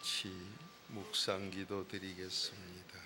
같이 묵상 기도 드리겠습니다.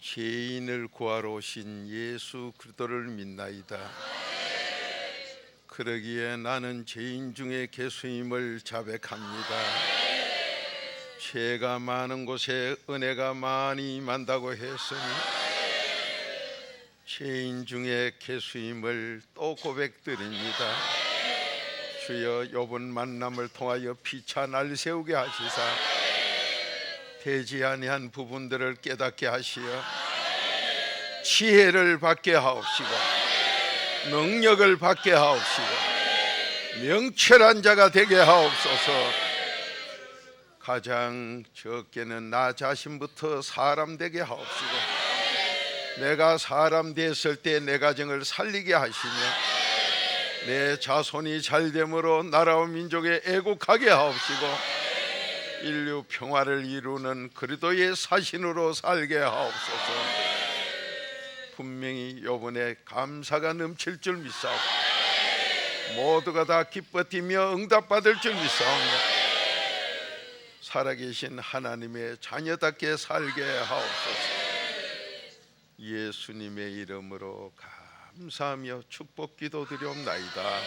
죄인을 구하러 오신 예수 그리스도를 믿나이다. 그러기에 나는 죄인 중에 개수임을 자백합니다. 죄가 많은 곳에 은혜가 많이 임한다고 했으니 죄인 중에 개수임을 또 고백드립니다. 주여, 이번 만남을 통하여 피차 날 세우게 하시사 되지 아니한 부분들을 깨닫게 하시어 지혜를 받게 하옵시고 능력을 받게 하옵시고 명철한 자가 되게 하옵소서. 가장 적게는 나 자신부터 사람 되게 하옵시고 내가 사람 됐을 때 내 가정을 살리게 하시며 내 자손이 잘됨으로 나라와 민족에 애국하게 하옵시고 인류 평화를 이루는 그리스도의 사신으로 살게 하옵소서. 분명히 요번에 감사가 넘칠 줄 믿사오고 모두가 다 기뻐 뛰며 응답받을 줄 믿사오며 살아계신 하나님의 자녀답게 살게 하옵소서. 예수님의 이름으로 감사하며 축복 기도드리옵나이다.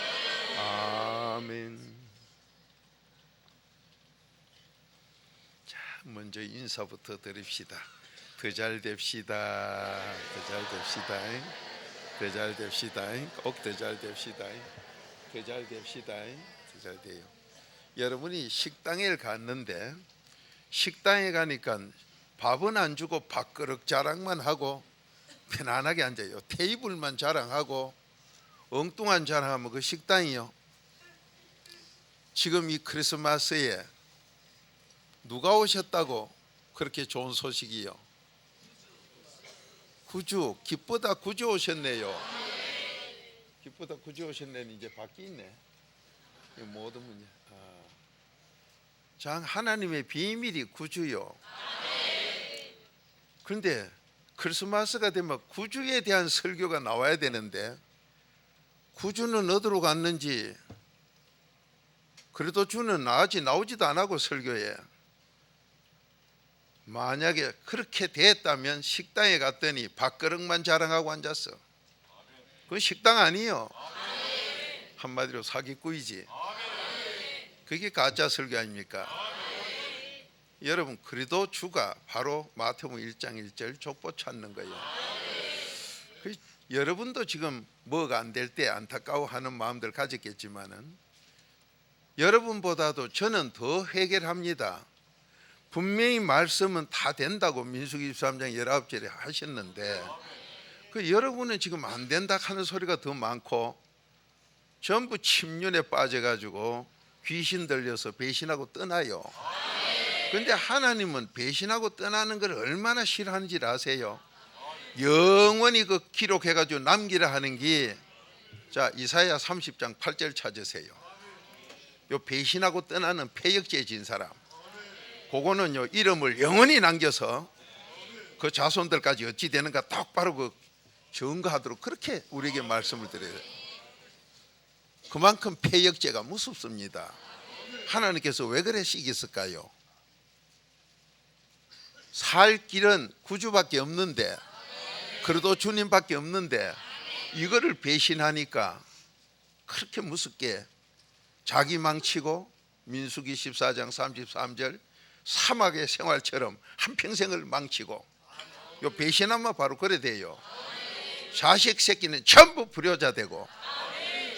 아멘. 먼저 인사부터 드립시다. 더 잘 됩시다. 더 잘 됩시다. 더 잘 됩시다. 꼭 더 잘 됩시다. 더 잘 됩시다. 더 잘 돼요. 여러분이 식당에 갔는데 식당에 가니까 밥은 안 주고 밥그릇 자랑만 하고 편안하게 앉아요. 테이블만 자랑하고 엉뚱한 자랑하면 그 식당이요. 지금 이 크리스마스에 누가 오셨다고 그렇게 좋은 소식이요? 구주, 기쁘다 구주 오셨네요. 기쁘다 구주 오셨네는 이제 밖에 있네. 모든 문제. 장 하나님의 비밀이 구주요. 그런데 크리스마스가 되면 구주에 대한 설교가 나와야 되는데 구주는 어디로 갔는지, 그래도 주는 아직 나오지도 안 하고 설교에. 만약에 그렇게 됐다면 식당에 갔더니 밥그릇만 자랑하고 앉았어. 그건 식당 아니에요. 한마디로 사기꾼이지. 그게 가짜 설교 아닙니까? 여러분, 그래도 주가 바로 마태복음 1장 1절 족보 찾는 거예요. 여러분도 지금 뭐가 안 될 때 안타까워하는 마음들 가졌겠지만은 여러분보다도 저는 더 해결합니다. 분명히 말씀은 다 된다고 민수기 23장 19절에 하셨는데 여러분은 지금 안 된다 하는 소리가 더 많고 전부 침륜에 빠져가지고 귀신 들려서 배신하고 떠나요. 그런데 하나님은 배신하고 떠나는 걸 얼마나 싫어하는지 아세요? 영원히 그 기록해가지고 남기라 하는 게, 자, 이사야 30장 8절 찾으세요. 요 배신하고 떠나는 패역죄 진 사람, 그거는요 이름을 영원히 남겨서 그 자손들까지 어찌 되는가 똑바로 그 증거하도록 그렇게 우리에게 말씀을 드려요. 그만큼 패역죄가 무섭습니다. 하나님께서 왜 그래 시켰을까요? 살 길은 구주밖에 없는데, 그래도 주님밖에 없는데 이거를 배신하니까 그렇게 무섭게 자기 망치고 민수기 14장 33절 사막의 생활처럼 한평생을 망치고, 요 배신하면 바로 그래 돼요. 자식 새끼는 전부 불효자 되고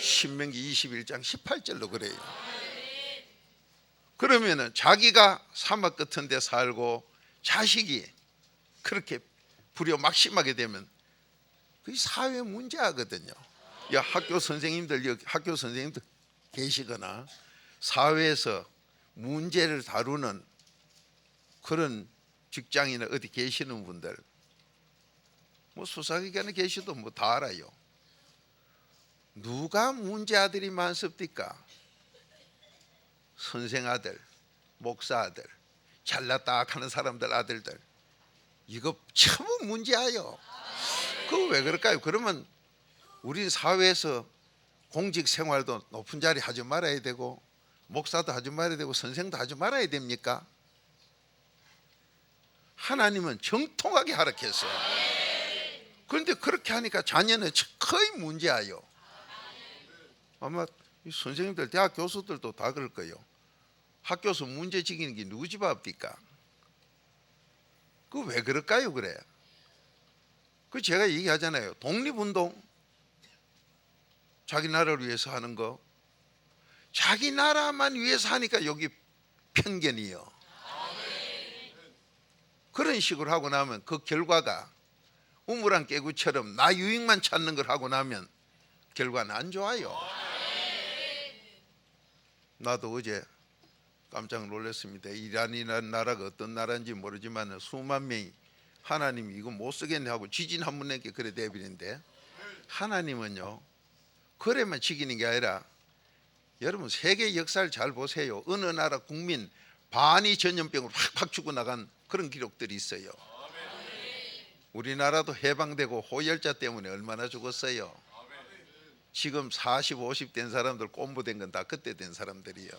신명기 21장 18절로 그래요. 그러면은 자기가 사막 같은 데 살고 자식이 그렇게 불효 막심하게 되면 그게 사회 문제하거든요. 야, 학교 선생님들 계시거나 사회에서 문제를 다루는 그런 직장이나 어디 계시는 분들, 뭐 수사기관에 계시도 뭐 다 알아요. 누가 문제 아들이 많습니까? 선생 아들, 목사 아들, 잘났다 하는 사람들 아들들. 이거 참 문제예요. 그거 왜 그럴까요? 그러면 우리 사회에서 공직 생활도 높은 자리 하지 말아야 되고, 목사도 하지 말아야 되고, 선생도 하지 말아야 됩니까? 하나님은 정통하게 하락했어요. 그런데 그렇게 하니까 자녀는 거의 문제예요. 아마 선생님들, 대학 교수들도 다 그럴 거예요. 학교에서 문제 지기는 게 누구 집 앞입니까? 그 왜 그럴까요? 그래. 그 제가 얘기하잖아요. 독립운동, 자기 나라를 위해서 하는 거, 자기 나라만 위해서 하니까 여기 편견이요. 그런 식으로 하고 나면 그 결과가 우물안 깨구처럼 나 유익만 찾는 걸 하고 나면 결과는 안 좋아요. 나도 어제 깜짝 놀랐습니다. 이란이라는 나라가 어떤 나라인지 모르지만 수만 명이 하나님이 이거 못 쓰겠네 하고 지진 한 번 내게 그래 대비인데, 하나님은요 그래만 지키는 게 아니라, 여러분 세계 역사를 잘 보세요. 어느 나라 국민 반이 전염병으로 확 죽어나간 그런 기록들이 있어요. 우리나라도 해방되고 호열자 때문에 얼마나 죽었어요. 지금 40, 50 된 사람들 꼼부된 건 다 그때 된 사람들이요.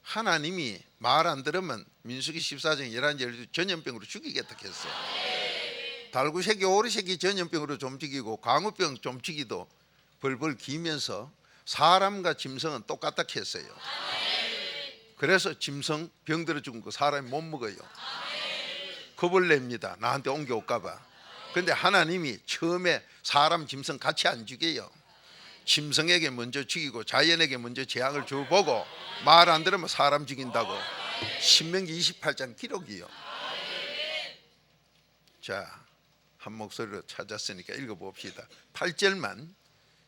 하나님이 말 안 들으면 민수기 14장 11절 전염병으로 죽이겠다 했어요. 달구새끼 오리새끼 전염병으로 좀 죽이고 광우병 좀 죽이도 벌벌 기면서 사람과 짐승은 똑같다 했어요. 그래서 짐승 병들어 죽은 거 사람이 못 먹어요. 겁을 냅니다. 나한테 옮겨올까 봐. 그런데 하나님이 처음에 사람 짐승 같이 안 죽여요. 짐승에게 먼저 죽이고 자연에게 먼저 재앙을 줘보고 말 안 들으면 사람 죽인다고 신명기 28장 기록이요. 자, 한 목소리로 찾았으니까 읽어봅시다. 8절만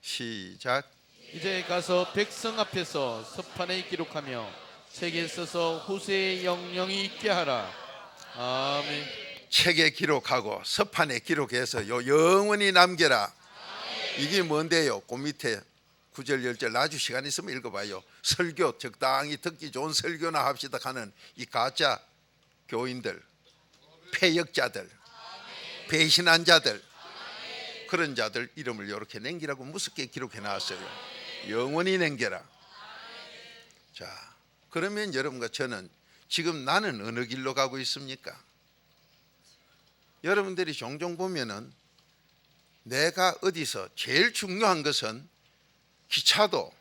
시작. 이제 가서 백성 앞에서 서판에 기록하며 책에 써서 후세의 영영이 있게 하라. 아멘. 책에 기록하고 서판에 기록해서 영원히 남겨라. 이게 뭔데요? 그 밑에 9절 10절 나주 시간 있으면 읽어봐요. 설교, 적당히 듣기 좋은 설교나 합시다 하는 이 가짜 교인들, 패역자들, 배신한 자들, 그런 자들 이름을 이렇게 남기라고 무섭게 기록해 놨어요. 영원히 남겨라. 자, 그러면 여러분과 저는 지금 나는 어느 길로 가고 있습니까? 여러분들이 종종 보면은 내가 어디서 제일 중요한 것은, 기차도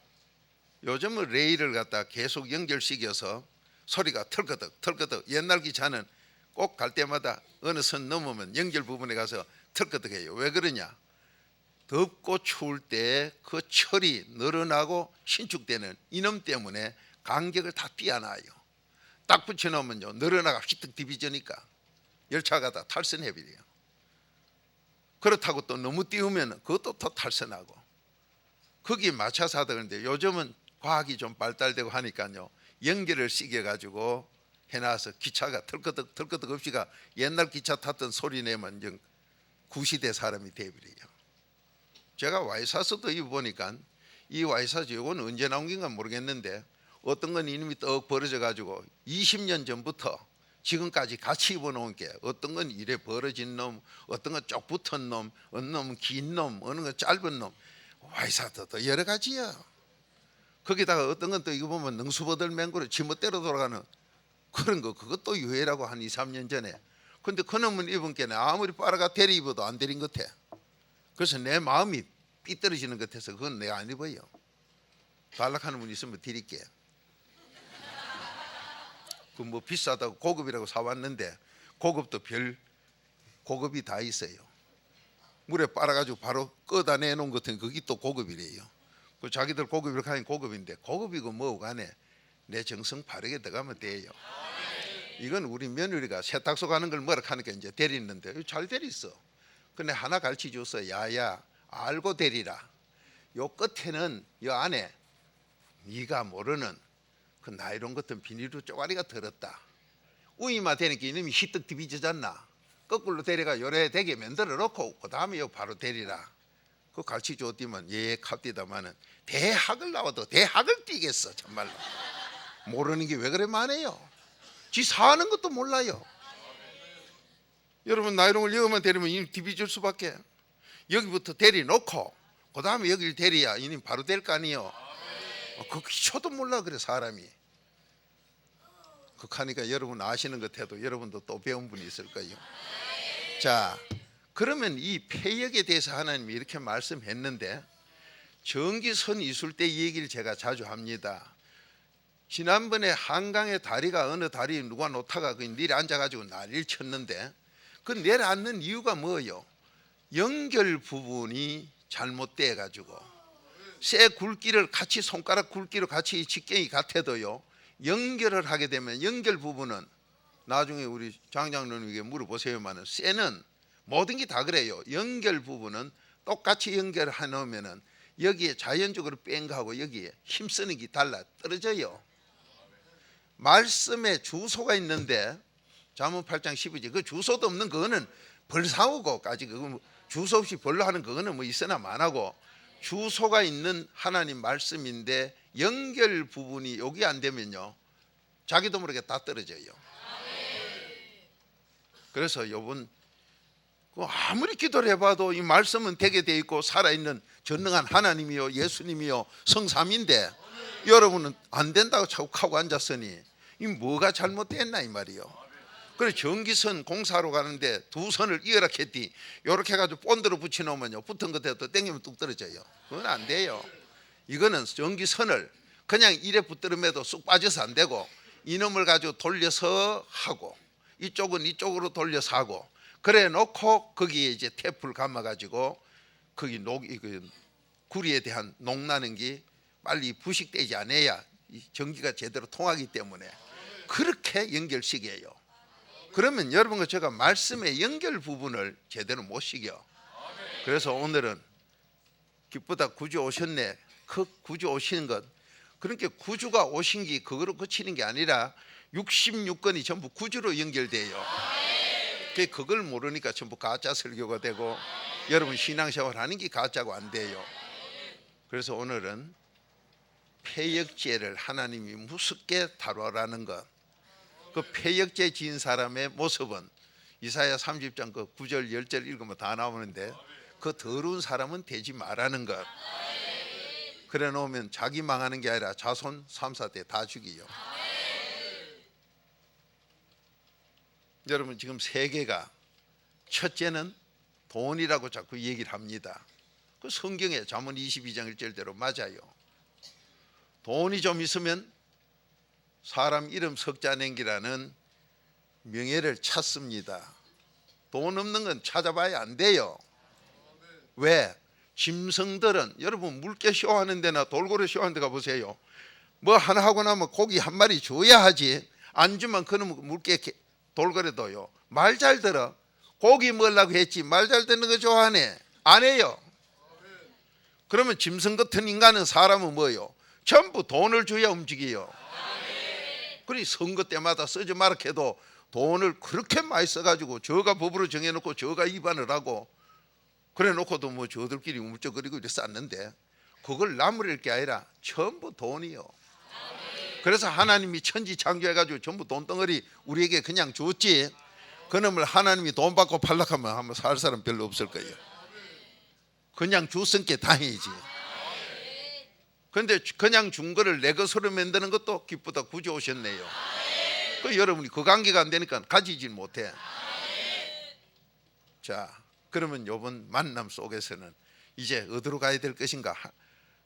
요즘은 레일을 갖다 계속 연결시켜서 소리가 털거덕 털거덕, 옛날 기차는 꼭 갈 때마다 어느 선 넘으면 연결 부분에 가서 털거덕해요. 왜 그러냐? 덥고 추울 때 그 철이 늘어나고 신축되는 이놈 때문에 간격을 다 띄어놔요. 딱 붙여놓으면요 늘어나가 휘떡 디비저니까 열차가 다 탈선해버려요. 그렇다고 또 너무 띄우면 그것도 더 탈선하고, 거기에 맞춰서 하다. 그런데 요즘은 과학이 좀 발달되고 하니까요 연결을 시켜가지고 해놔서 기차가 털거덕 털거덕 없이가 옛날 기차 탔던 소리 내면 구시대 사람이 돼버려요. 제가 와이사스도 입어보니까 이 와이사스 요거는 언제 나온 건가 모르겠는데, 어떤 건 이놈이 떡 벌어져 가지고 20년 전부터 지금까지 같이 입어놓은 게, 어떤 건 이래 벌어진 놈, 어떤 건 쪽 붙은 놈, 어느 놈은 긴 놈, 어느 건 짧은 놈, 와이사스도 여러 가지야. 거기다가 어떤 건 또 이거 보면 능수버들 맹구로 지멋대로 돌아가는 그런 거, 그것도 유해라고 한 2, 3년 전에. 근데 그 놈은 입은 게 아무리 빨아가 대리 입어도 안 대린 것 같아. 그래서 내 마음이 삐뚤어지는 것 같아서 그건 내가 안 입어요. 달락하는 분 있으면 드릴게. 그 뭐 비싸다고 고급이라고 사왔는데 고급도 별 고급이 다 있어요. 물에 빨아가지고 바로 꺼다 내놓은 것 같은 그게 또 고급이래요. 그 자기들 고급이라고 하니 고급인데, 고급이고 뭐고 간에 내 정성 바르게 들어가면 돼요. 이건 우리 며느리가 세탁소 가는 걸 뭐라 하니까 이제 데리는데 잘 데리어. 근데 하나 가르쳐 줬어. 야야 알고 데리라. 요 끝에는 요 안에 네가 모르는 그 나이론 같은 비닐로 쪼가리가 들었다. 우이마 되니까 이놈이 희떡 뒤비지잖나. 거꾸로 데려가 요래 되게 만들어 놓고 그 다음에 요 바로 데리라. 그 같이 줬디면 예 갑디다마는 대학을 나와도 대학을 뛰겠어 정말로. 모르는 게 왜 그래 많아요. 지 사는 것도 몰라요. 여러분 나이롱을 여기만 데리면 이님 뒤비질 수밖에. 여기부터 데려놓고 그 다음에 여기를 데려야 이님 바로 될 거 아니에요. 그 기초도 몰라 그래 사람이. 그하니까 여러분 아시는 것 해도 여러분도 또 배운 분이 있을 거예요. 자, 그러면 이 폐역에 대해서 하나님이 이렇게 말씀했는데 전기선 있을 때 이 얘기를 제가 자주 합니다. 지난번에 한강에 다리가 어느 다리 누가 놓다가 그 내려 앉아가지고 난리를 쳤는데 그 내려앉는 이유가 뭐예요? 연결 부분이 잘못돼 가지고 쇠 굵기를 같이 손가락 굵기로 같이 직경이 같아도요 연결을 하게 되면 연결 부분은 나중에 우리 장장로님에게 물어보세요만은 쇠는 모든 게 다 그래요. 연결 부분은 똑같이 연결해 놓으면은 여기에 자연적으로 뺀 거하고 여기에 힘쓰는 게 달라 떨어져요. 말씀에 주소가 있는데 잠언 8장 12절 그 주소도 없는 그거는 벌사오고까지 그거 주소 없이 벌로 하는 그거는 뭐 있으나 마나고 주소가 있는 하나님 말씀인데 연결 부분이 여기 안 되면요 자기도 모르게 다 떨어져요. 그래서 여러분 아무리 기도를 해봐도 이 말씀은 되게 돼 있고 살아있는 전능한 하나님이요 예수님이요 성삼인데 여러분은 안 된다고 자꾸 하고 앉았으니 이 뭐가 잘못됐나 이 말이요. 그래서 전기선 공사로 가는데 두 선을 이어라 했디 이렇게 해가지고 본드로 붙여놓으면요 붙은 것에 또 땡기면 뚝 떨어져요. 그건 안 돼요. 이거는 전기선을 그냥 이래 붙들음에도 쑥 빠져서 안 되고 이놈을 가지고 돌려서 하고 이쪽은 이쪽으로 돌려서 하고 그래 놓고 거기에 이제 테이프를 감아가지고 거기 구리에 대한 녹나는 게 빨리 부식되지 않아야 이 전기가 제대로 통하기 때문에 그렇게 연결식이에요. 그러면 여러분과 제가 말씀의 연결 부분을 제대로 못 시켜. 그래서 오늘은 기쁘다 구주 오셨네. 그 구주 오시는 것 그러니까 구주가 오신 게 그거로 그치는 게 아니라 66권이 전부 구주로 연결돼요. 그걸 모르니까 전부 가짜 설교가 되고 여러분 신앙생활 하는 게 가짜고 안 돼요. 그래서 오늘은 폐역죄를 하나님이 무섭게 다루라는 것. 그 폐역죄 지은 사람의 모습은 이사야 30장 그 9절 10절 읽으면 다 나오는데 그 더러운 사람은 되지 말라는 것. 그래 놓으면 자기 망하는 게 아니라 자손 3, 4대 다 죽이요. 여러분 지금 세계가 첫째는 돈이라고 자꾸 얘기를 합니다. 그 성경에 잠언 22장 1절대로 맞아요. 돈이 좀 있으면 사람 이름 석자 nen기라는 명예를 찾습니다. 돈 없는 건 찾아봐야 안 돼요. 왜? 짐승들은 여러분 물개 쇼하는 데나 돌고래 쇼하는 데 가보세요. 뭐 하나 하고 나면 고기 한 마리 줘야 하지 안 주면 그놈 물개 돌고래도요 말 잘 들어. 고기 먹으려고 했지 말 잘 듣는 거 좋아하네. 안 해요. 그러면 짐승 같은 인간은 사람은 뭐예요? 전부 돈을 줘야 움직여요. 그러니 선거 때마다 쓰지 마라 해도 돈을 그렇게 많이 써가지고 저가 법으로 정해놓고 저가 위반을 하고 그래 놓고도 뭐 저들끼리 우물쩍거리고 이렇게 쌌는데 그걸 나무랄 게 아니라 전부 돈이요. 그래서 하나님이 천지 창조해가지고 전부 돈덩어리 우리에게 그냥 줬지 그놈을 하나님이 돈 받고 팔락하면 한번 살 사람 별로 없을 거예요. 그냥 줬으니까 다행이지. 그런데 그냥 준 거를 내 것으로 만드는 것도 기쁘다 구주 오셨네요. 그 여러분이 그 관계가 안 되니까 가지질 못해. 자 그러면 이번 만남 속에서는 이제 어디로 가야 될 것인가.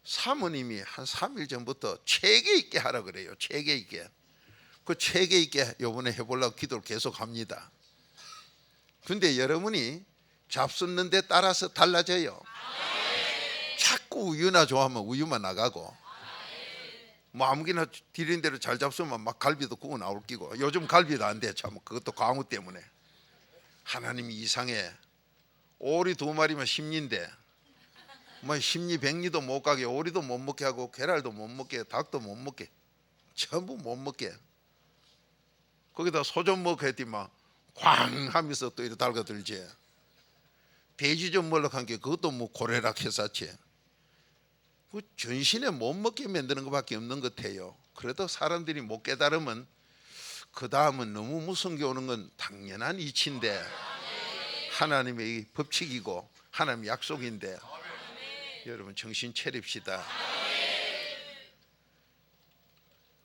사모님이 한 3일 전부터 체계 있게 하라 그래요. 체계 있게. 그 체계 있게 이번에 해보려고 기도를 계속 합니다. 근데 여러분이 잡숫는 데 따라서 달라져요. 자꾸 우유나 좋아하면 우유만 나가고 뭐 아무기나 디린 대로 잘 잡수면 막 갈비도 구워 나올 끼고 요즘 갈비도 안 돼. 참 그것도 광우 때문에. 하나님이 이상해. 오리 2마리면 10인데 뭐 십리 백리도 못 가게, 오리도 못 먹게 하고 계랄도 못 먹게, 닭도 못 먹게, 전부 못 먹게. 거기다 소 좀 먹게 했더니만 꽝 하면서 또 이렇게 달가들지. 돼지 좀 먹으려고 한 게 그것도 뭐 고래락 했었지. 그 전신에 못 먹게 만드는 것밖에 없는 것 같아요. 그래도 사람들이 못 깨달으면 그 다음은 너무 무서운 게 오는 건 당연한 이치인데, 하나님의 법칙이고 하나님의 약속인데, 여러분 정신 차립시다.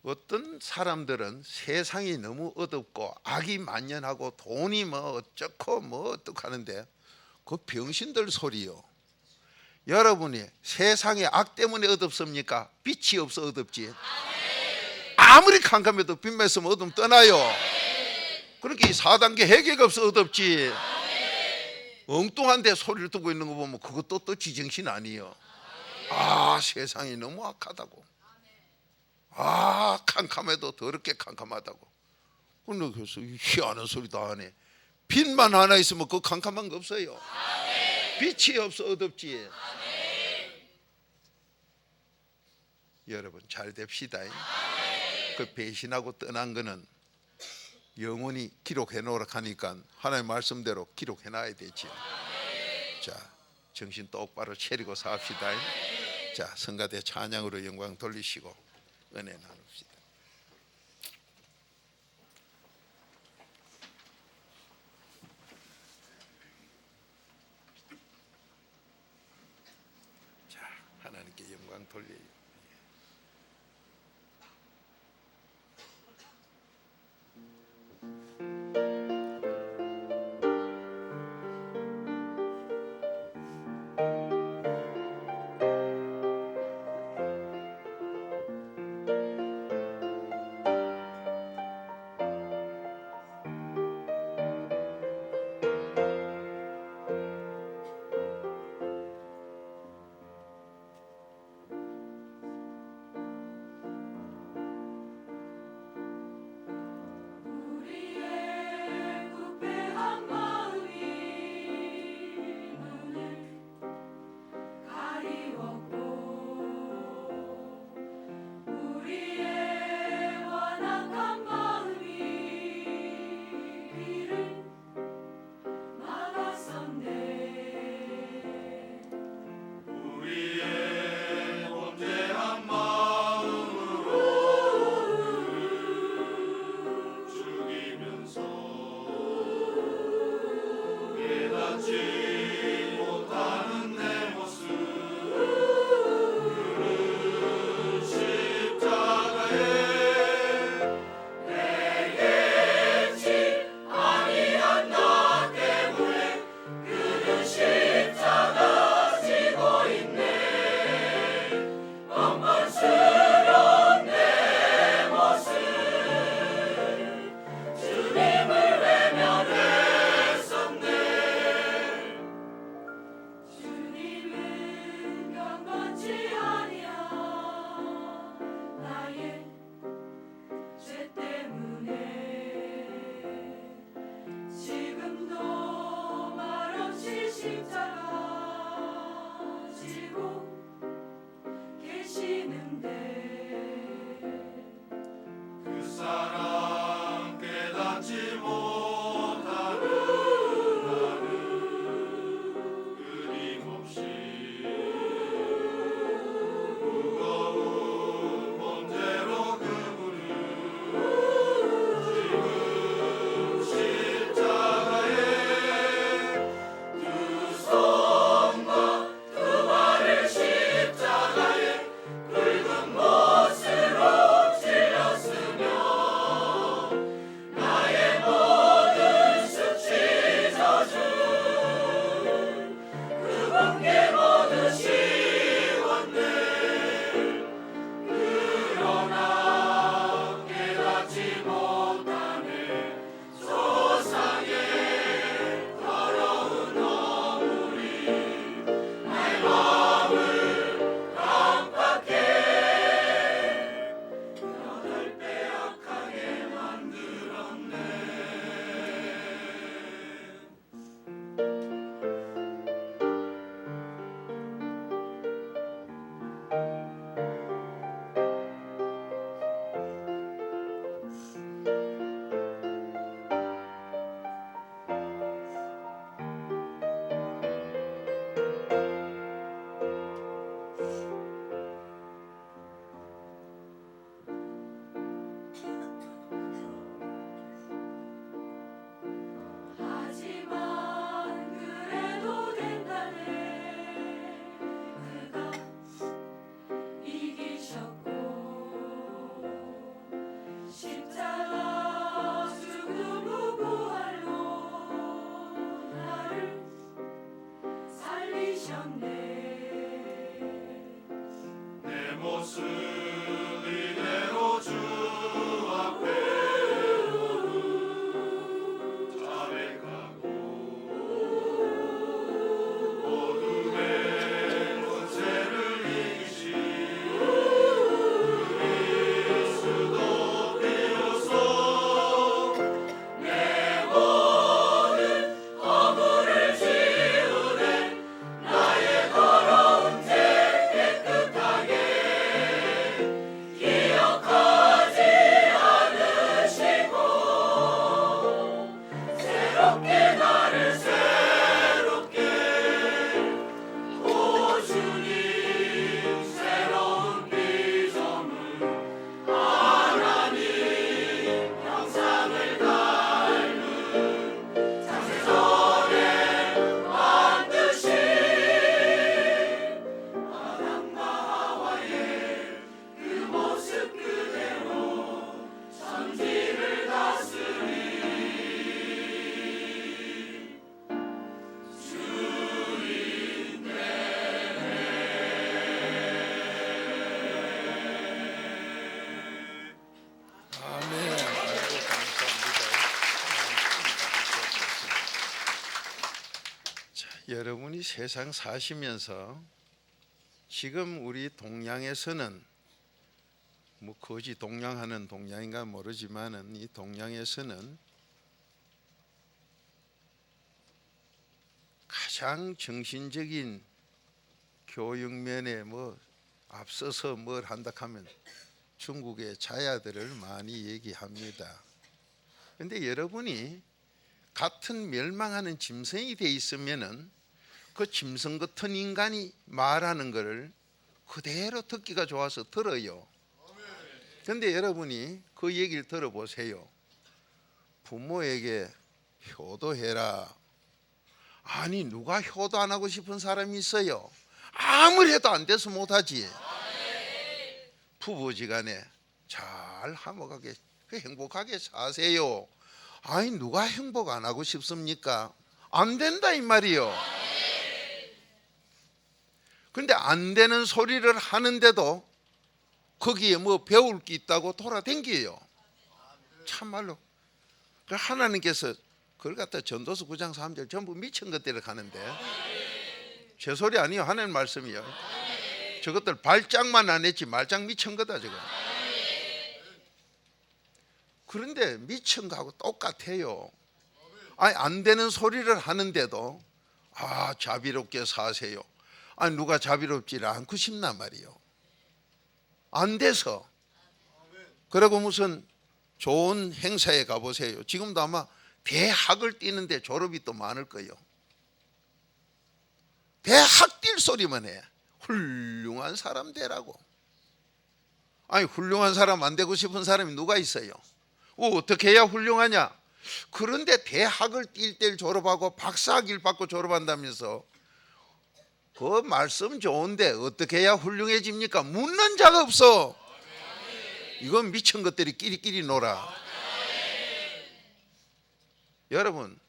어떤 사람들은 세상이 너무 어둡고 악이 만연하고 돈이 뭐 어쩌고 뭐 어떡 하는데, 그 병신들 소리요. 여러분이 세상에 악 때문에 어둡습니까? 빛이 없어 어둡지. 아무리 캄캄해도 빛만 있으면 어둠 떠나요. 그렇게 4단계 해결가 없어 어둡지. 엉뚱한데 소리를 듣고 있는 거 보면 그것도 또 지정신 아니에요. 아, 세상이 너무 악하다고. 아, 캄캄해도 더럽게 캄캄하다고. 근데 그래서 희한한 소리 다 하네. 빛만 하나 있으면 그 캄캄한 거 없어요. 빛이 없어 어둡지. 여러분 잘 됩시다. 그 배신하고 떠난 거는 영원히 기록해 놓으라 하니까 하나님 말씀대로 기록해 놔야 되지요. 자, 정신 똑바로 차리고 삽시다. 자, 성가대 찬양으로 영광 돌리시고 은혜 나눕시다. 자, 하나님께 영광 돌려요. 아멘. 아이고, 감사합니다. 자, 여러분이 세상 사시면서 지금 우리 동양에서는 뭐 거지 동양하는 동양인가 모르지만은 이 동양에서는 가장 정신적인 교육면에 뭐 앞서서 뭘 한다 하면 중국의 자야들을 많이 얘기합니다. 그런데 여러분이 같은 멸망하는 짐승이 돼 있으면은 그 짐승 같은 인간이 말하는 것을 그대로 듣기가 좋아서 들어요. 그런데 여러분이 그 얘기를 들어보세요. 부모에게 효도해라. 아니, 누가 효도 안 하고 싶은 사람이 있어요? 아무리 해도 안 돼서 못하지. 부부지간에 잘 화목하게 행복하게 사세요. 아니, 누가 행복 안 하고 싶습니까? 안 된다 이 말이요. 그런데 안 되는 소리를 하는데도 거기에 뭐 배울 게 있다고 돌아댕겨요. 참말로 하나님께서 그걸 갖다 전도서 9장 3절 전부 미친 것들을 하는데, 제 소리 아니에요. 하나님 말씀이요. 저것들 발작만 안 했지 말작 미친 거다 저거. 그런데 미친 거하고 똑같아요. 아니, 안 되는 소리를 하는데도 자비롭게 사세요. 아니, 누가 자비롭지를 않고 싶나 말이요. 안 돼서. 그리고 무슨 좋은 행사에 가보세요. 지금도 아마 대학을 뛰는데 졸업이 또 많을 거예요. 대학 뛸 소리만 해. 훌륭한 사람 되라고. 아니, 훌륭한 사람 안 되고 싶은 사람이 누가 있어요? 어떻게 해야 훌륭하냐? 그런데 대학을 뛸 때 졸업하고 박사학위를 받고 졸업한다면서 그 말씀 좋은데 어떻게 해야 훌륭해집니까? 묻는 자가 없어. 이건 미친 것들이 끼리끼리 놀아. 여러분,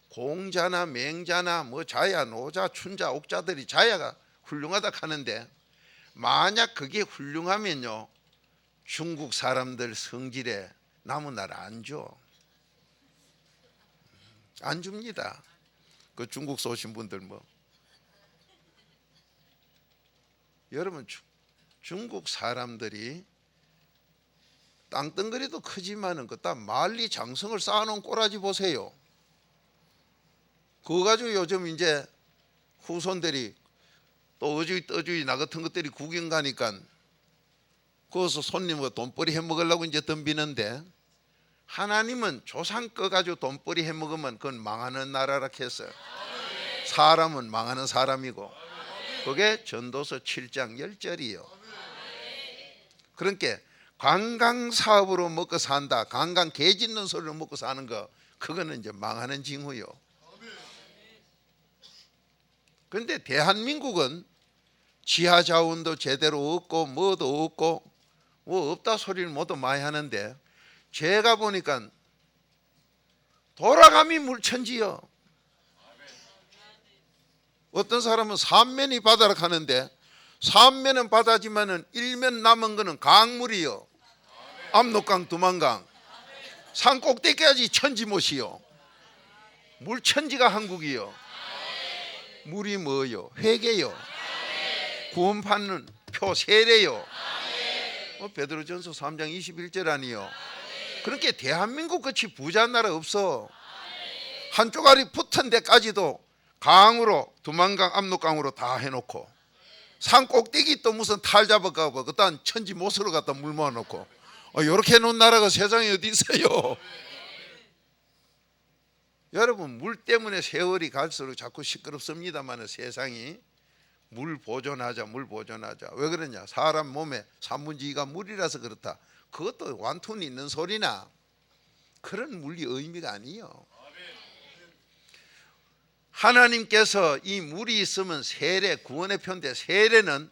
공자나 맹자나 뭐 자야, 노자, 춘자, 옥자들이 자야가 훌륭하다 하는데, 만약 그게 훌륭하면요, 중국 사람들 성질에 남은 나라 안 줘. 안 줍니다. 그 중국서 오신 분들 뭐. 여러분, 중국 사람들이 땅덩어리도 크지만은 그다 만리 장성을 쌓아놓은 꼬라지 보세요. 그거 가지고 요즘 이제 후손들이 또 어주이 떠주이 나 같은 것들이 구경 가니까 거기서 손님과 돈벌이 해 먹으려고 이제 덤비는데, 하나님은 조상 거 가지고 돈벌이 해 먹으면 그건 망하는 나라라 했어요. 사람은 망하는 사람이고, 그게 전도서 7장 10절이요. 그러니까 관광 사업으로 먹고 산다, 관광 개 짖는 소리로 먹고 사는 거, 그거는 이제 망하는 징후요. 그런데 대한민국은 지하 자원도 제대로 없고 뭐도 없고 뭐 없다 소리를 모두 많이 하는데, 제가 보니까 돌아가미 물천지요. 어떤 사람은 삼면이 바다락 하는데 삼면은 바다지만은 일면 남은 거는 강물이요. 압록강, 두만강. 산 꼭대기까지 천지못이요. 물천지가 한국이요. 물이 뭐요? 회개요. 구원받는 표 세례요. 베드로전서 3장 21절 아니요. 그렇게 대한민국 같이 부자한 나라 없어. 한쪽 알이 붙은 데까지도 강으로, 두만강, 압록강으로 다 해놓고, 산 꼭대기 또 무슨 탈 잡아가고 그딴 천지 못으로 갖다 물 모아놓고, 이렇게 해놓은 나라가 세상에 어디 있어요? 여러분, 물 때문에 세월이 갈수록 자꾸 시끄럽습니다만 세상이 물 보존하자, 물 보존하자. 왜 그러냐? 사람 몸에 3분의 2가 물이라서 그렇다. 그것도 완툰이 있는 소리나 그런 물리 의미가 아니에요. 하나님께서 이 물이 있으면 세례, 구원의 표인데, 세례는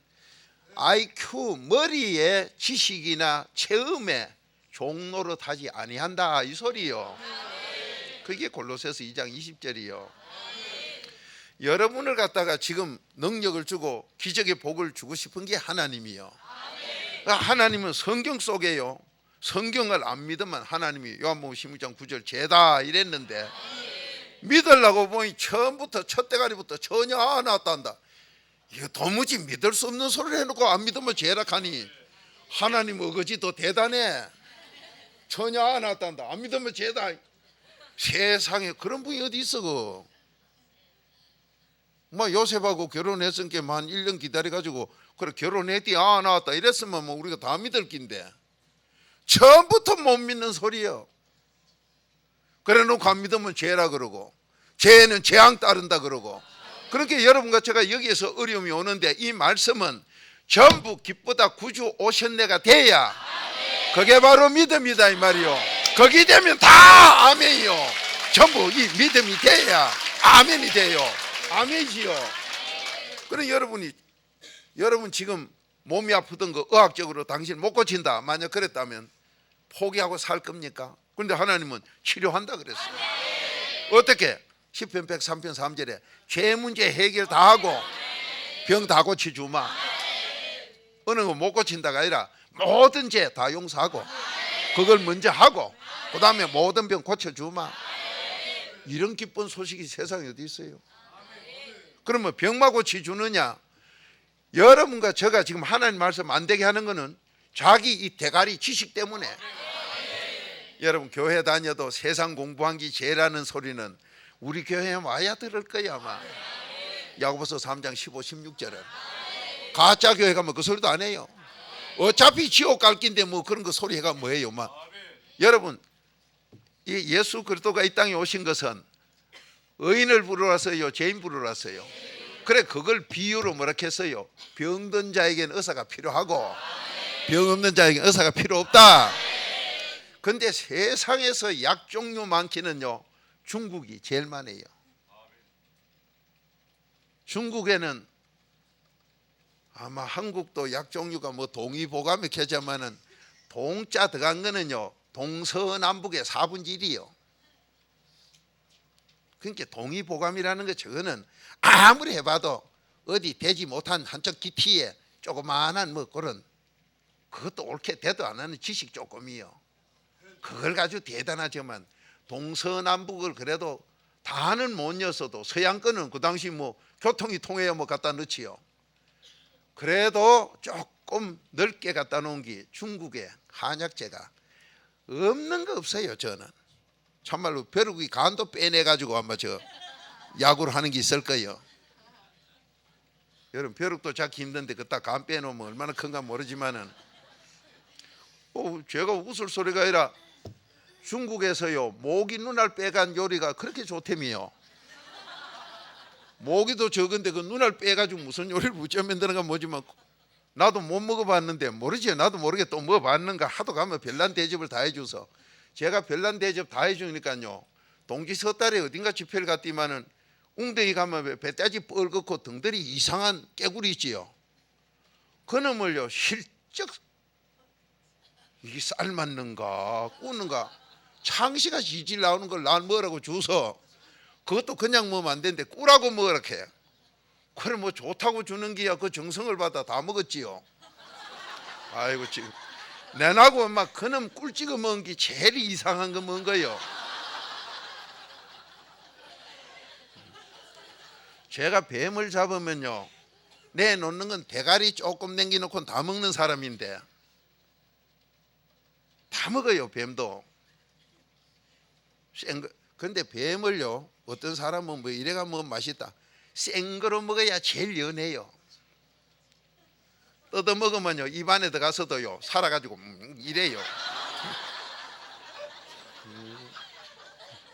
IQ, 머리의 지식이나 체험에 종로로 타지 아니한다 이 소리요. 그게 골로새서 2장 20절이요. 여러분을 갖다가 지금 능력을 주고 기적의 복을 주고 싶은 게 하나님이요. 하나님은 성경 속에요. 성경을 안 믿으면 하나님이 요한복음 16장 9절 죄다 이랬는데, 믿으려고 보니 처음부터 첫 대가리부터 전혀 안 왔단다. 이거 도무지 믿을 수 없는 소리를 해놓고 안 믿으면 죄라 하니, 하나님 어거지 더 대단해. 전혀 안 왔단다. 안 믿으면 죄다. 세상에 그런 분이 어디 있어? 요셉하고 결혼했으니까 한 1년 기다려가지고 그래 결혼했디 안 나왔다 이랬으면 우리가 다 믿을 낀데, 처음부터 못 믿는 소리요. 그래 놓고 안 믿으면 죄라 그러고, 죄는 재앙 따른다 그러고. 그렇게 여러분과 제가 여기에서 어려움이 오는데, 이 말씀은 전부 기쁘다 구주 오셨네가 돼야 그게 바로 믿음이다 이 말이요. 거기 되면 다 아멘이요. 전부 이 믿음이 돼야 아멘이 돼요. 아멘이지요. 그럼 여러분 지금 몸이 아프던 거 의학적으로 당신 못 고친다 만약 그랬다면 포기하고 살 겁니까? 그런데 하나님은 치료한다 그랬어요. 어떻게? 10편 103편 3절에 죄 문제 해결 다 하고 병 다 고쳐주마. 어느 거 못 고친다가 아니라 모든 죄 다 용서하고 그걸 먼저 하고 그 다음에 모든 병 고쳐주마. 이런 기쁜 소식이 세상에 어디 있어요? 그러면 병만 고쳐주느냐? 여러분과 제가 지금 하나님 말씀 안 되게 하는 거는 자기 이 대가리 지식 때문에. 여러분 교회 다녀도 세상 공부한 게 죄라는 소리는 우리 교회에 와야 들을 거야 아마. 야고보서 3장 15, 16절은 가짜 교회 가면 그 소리도 안 해요. 어차피 지옥 갈 긴데 뭐 그런 거 소리 해가 뭐예요 여러분, 이 예수 그리스도가 이 땅에 오신 것은 의인을 부르러 왔어요, 죄인 부르러 왔어요? 그래, 그걸 비유로 뭐라 했어요? 병든 자에게는 의사가 필요하고 병 없는 자에게는 의사가 필요 없다. 근데 세상에서 약 종류 많기는요 중국이 제일 많아요. 중국에는 아마 한국도 약 종류가 뭐 동의보감이 켜자마는 동자 들어간 거는요 동서남북의 4분의 1이요. 그러니까 동의보감이라는 거 저거는 아무리 해봐도 어디 되지 못한 한쪽 기티에 조그마한 뭐 그런 그것도 옳게 되도 안 하는 지식 조금이요. 그걸 가지고 대단하지만 동서남북을 그래도 다는 못 였어도 서양 거는 그 당시 뭐 교통이 통해야 뭐 갖다 넣지요. 그래도 조금 넓게 갖다 놓은 게 중국의 한약재가 없는 거 없어요. 저는 참말로 벼룩이 간도 빼내 가지고 아마 저 약으로 하는 게 있을 거예요. 여러분 벼룩도 잡기 힘든데 그따 간 빼놓으면 얼마나 큰가 모르지만은 제가 웃을 소리가 아니라 중국에서요 모기 눈알 빼간 요리가 그렇게 좋다며요. 모기도 적은데 그 눈알 빼가지고 무슨 요리를 무쳐 만드는가 뭐지만 나도 못 먹어봤는데 모르지. 나도 모르게 또 먹어봤는가 하도 가면 별난 대접을 다 해줘서 제가 별난 대접 다 해주니까요 동지 섣달에 어딘가 집회를 갔더니만은 웅덩이 가면 배따지 뻘겋고 등들이 이상한 깨구리 있지요. 그놈을요 실적 이게 삶았는가 구우는가 창시가 지질 나오는 걸 난 뭐라고 줘서 그것도 그냥 먹으면 안 되는데 꾸라고 먹으라 해요. 그래 뭐 좋다고 주는 게야 그 정성을 받아 다 먹었지요. 아이고 지금 내나고 막 그놈 꿀 찍어 먹은 게 제일 이상한 거 먹은 거예요. 제가 뱀을 잡으면요 내놓는 건 대가리 조금 남겨놓고 다 먹는 사람인데 다 먹어요 뱀도. 근데 뱀을요 어떤 사람은 뭐 이래가 먹으면 맛있다. 생거로 먹어야 제일 연해요. 뜯어 먹으면요 입안에 들어가서도요 살아가지고 이래요.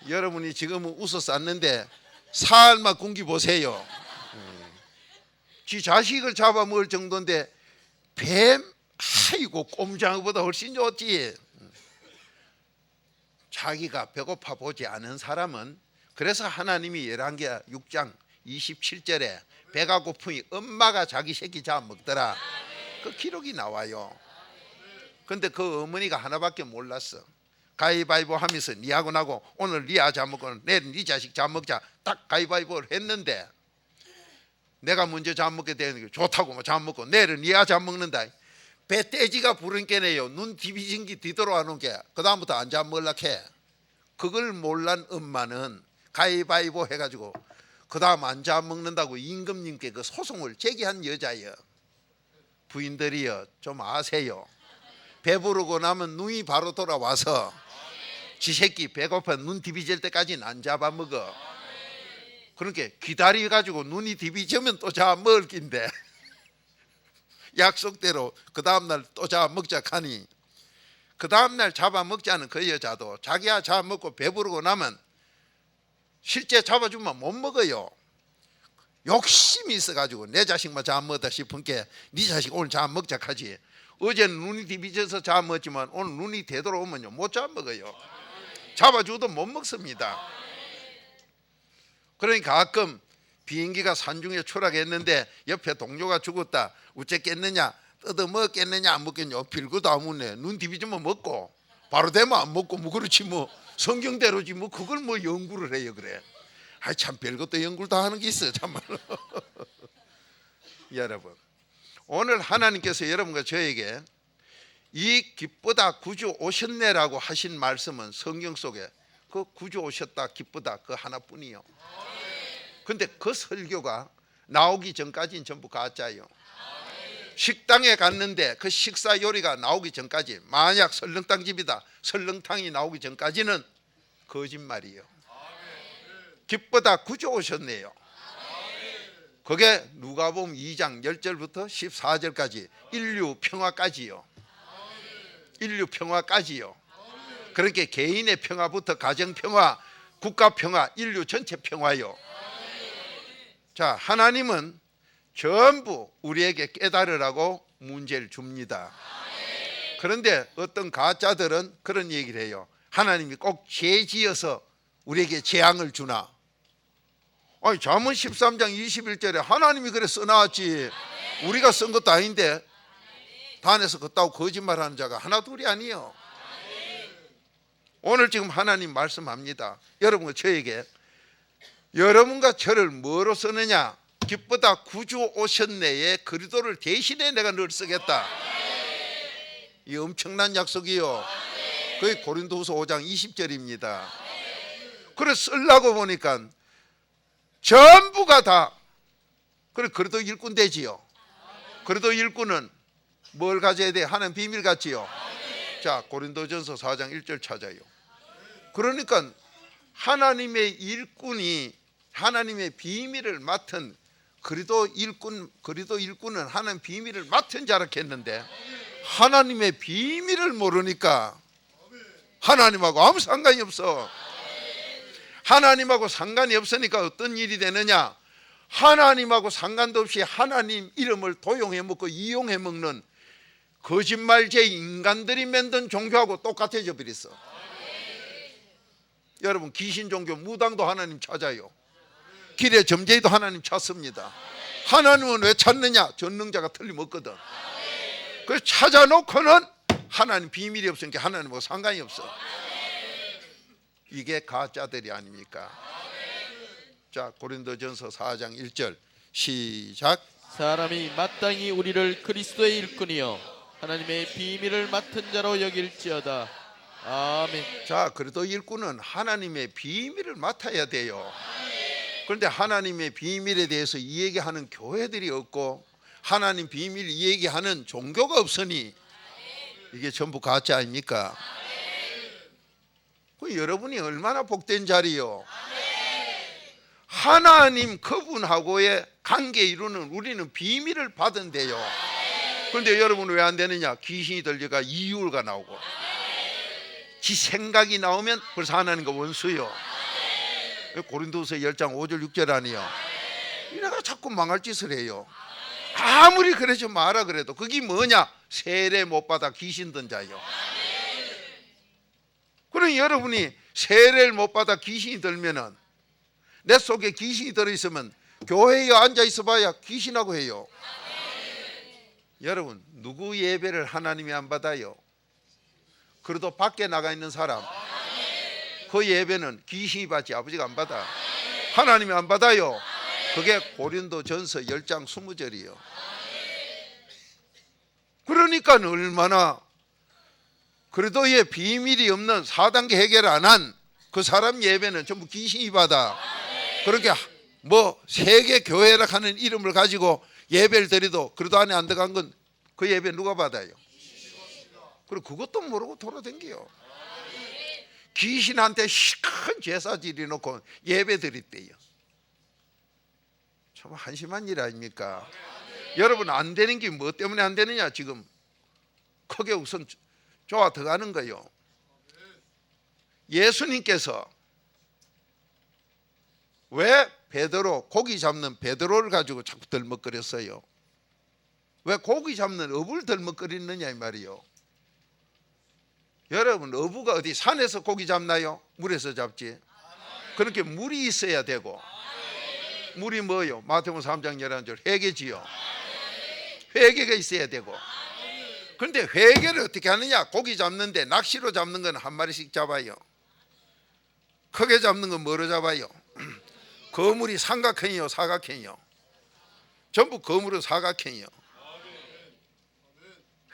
여러분이 지금은 웃어서 쌌는데 살만 굶기 보세요. 지 자식을 잡아먹을 정도인데 뱀 아이고 꼼장어보다 훨씬 좋지. 자기가 배고파 보지 않은 사람은 그래서 하나님이 열왕기하 6장 27절에 배가 고프니 엄마가 자기 새끼 잡아먹더라 그 기록이 나와요. 근데 그 어머니가 하나밖에 몰랐어. 가위바위보 하면서 니하고 나고 오늘 니아 잡먹고 내일 니 자식 잡먹자 딱 가위바위보를 했는데 내가 먼저 잡먹게 되는 게 좋다고 뭐 잡먹고 내일은 니아 잡먹는다. 배돼지가 부른 게네요. 눈 뒤비진 게 뒤돌아와 놓은 게 그 다음부터 안 잡먹으려고 해. 그걸 몰란 엄마는 가위바위보 해가지고 그 다음 안 잡먹는다고 임금님께 그 소송을 제기한 여자예요. 부인들이요 좀 아세요. 배부르고 나면 눈이 바로 돌아와서 지 새끼 배고파 눈 디비질 때까지는 안 잡아먹어. 그러니까 기다려가지고 눈이 디비지면 또 잡아먹을 낀데 약속대로 그 다음날 또 잡아먹자 하니 그 다음날 잡아먹자는 그 여자도 자기야 잡아먹고 배부르고 나면 실제 잡아주면 못 먹어요. 욕심이 있어가지고 내 자식만 잡아먹다 싶은 게 네 자식 오늘 잡아먹자 하지. 어제는 눈이 뒤비져서 잡아먹었지만 오늘 눈이 되돌아오면요 못 잡아먹어요. 잡아줘도 못 먹습니다. 그러니까 가끔 비행기가 산중에 추락했는데 옆에 동료가 죽었다. 어쨌겠느냐 뜯어 먹겠느냐 안 먹겠냐 빌고도 안 묻네. 눈 뒤비지면 먹고 바로 되면 안 먹고 뭐 그렇지 뭐 성경대로지 뭐 그걸 뭐 연구를 해요 그래. 아이 참 별것도 연구를 다 하는 게 있어요 참말로. 여러분 오늘 하나님께서 여러분과 저에게 이 기쁘다 구주 오셨네라고 하신 말씀은 성경 속에 그 구주 오셨다 기쁘다 그 하나뿐이요. 근데 그 설교가 나오기 전까지는 전부 가짜예요. 식당에 갔는데 그 식사 요리가 나오기 전까지 만약 설렁탕 집이다 설렁탕이 나오기 전까지는 거짓말이에요. 기쁘다 구주 오셨네요. 그게 누가복음 2장 10절부터 14절까지 인류 평화까지요. 인류 평화까지요. 그렇게 개인의 평화부터 가정 평화, 국가 평화, 인류 전체 평화요. 자, 하나님은 전부 우리에게 깨달으라고 문제를 줍니다. 그런데 어떤 가짜들은 그런 얘기를 해요. 하나님이 꼭 죄 지어서 우리에게 재앙을 주나? 아니 잠언 13장 21절에 하나님이 그래 써놨지 우리가 쓴 것도 아닌데 단에서 걷다고 거짓말하는 자가 하나 둘이 아니에요. 오늘 지금 하나님 말씀합니다. 여러분과 저에게 여러분과 저를 뭐로 쓰느냐? 기쁘다 구주 오셨네에 그리스도를 대신해 내가 늘 쓰겠다. 이 엄청난 약속이요. 그게 고린도후서 5장 20절입니다. 그래 쓰려고 보니까 전부가 다 그래 그래도 일꾼 되지요. 그래도 일꾼은 뭘 가져야 돼? 하나님 비밀 같지요. 자 고린도전서 4장 1절 찾아요. 그러니까 하나님의 일꾼이 하나님의 비밀을 맡은 그리도 일꾼은 하나님 비밀을 맡은 자라 했는데 하나님의 비밀을 모르니까 하나님하고 아무 상관이 없어. 하나님하고 상관이 없으니까 어떤 일이 되느냐? 하나님하고 상관도 없이 하나님 이름을 도용해 먹고 이용해 먹는 거짓말제 인간들이 만든 종교하고 똑같아져 버렸어. 여러분 귀신 종교 무당도 하나님 찾아요. 길에 점쟁이도 하나님 찾습니다. 하나님은 왜 찾느냐? 전능자가 틀림없거든. 그래서 찾아놓고는 하나님 비밀이 없으니까 하나님하고 상관이 없어. 이게 가짜들이 아닙니까? 자 고린도전서 4장 1절 시작. 사람이 마땅히 우리를 그리스도의 일꾼이요 하나님의 비밀을 맡은 자로 여길지어다. 아멘. 자, 그래도 일꾼은 하나님의 비밀을 맡아야 돼요. 그런데 하나님의 비밀에 대해서 이야기하는 교회들이 없고 하나님 비밀 이야기하는 종교가 없으니 이게 전부 가짜 아닙니까? 그 여러분이 얼마나 복된 자리요. 하나님 그분하고의 관계 이루는 우리는 비밀을 받은데요. 그런데 여러분 왜 안 되느냐? 귀신이 들려가 이유가 나오고 지 생각이 나오면 벌써 하나님과 원수요. 고린도서 10장 5절 6절 아니요. 이래가 자꾸 망할 짓을 해요. 아무리 그러지 마라 그래도 그게 뭐냐? 세례 못 받아 귀신 든 자요. 그럼 여러분이 세례를 못 받아 귀신이 들면은 내 속에 귀신이 들어있으면 교회에 앉아 있어봐야 귀신하고 해요. 여러분 누구 예배를 하나님이 안 받아요? 그래도 밖에 나가 있는 사람 그 예배는 귀신이 받지 아버지가 안 받아. 하나님이 안 받아요. 그게 고린도전서 10장 20절이요. 그러니까 얼마나 그래도의 비밀이 없는 4단계 해결 안 한 그 사람 예배는 전부 귀신이 받아. 그렇게 뭐 세계 교회라 하는 이름을 가지고 예배를 드려도 그래도 안에 안 들어간 건 그 예배 누가 받아요? 그리고 그것도 모르고 돌아다녀요. 귀신한테 큰 제사 지려놓고 예배 드렸대요. 참 한심한 일 아닙니까? 여러분 안 되는 게 뭐 때문에 안 되느냐? 지금 크게 우선 좋아 들어가는 거요. 예수님께서 왜 베드로 고기 잡는 베드로를 가지고 자꾸 덜먹거렸어요? 왜 고기 잡는 어부를 덜먹거리느냐 이 말이요. 여러분 어부가 어디 산에서 고기 잡나요? 물에서 잡지. 그렇게 물이 있어야 되고 물이 뭐요? 마태복음 3장 11절 회개지요. 회개가 있어야 되고. 그런데 회개를 어떻게 하느냐? 고기 잡는데 낚시로 잡는 건 한 마리씩 잡아요. 크게 잡는 건 뭐로 잡아요? 거물이 삼각형이요 사각형이요? 전부 거물은 사각형이요.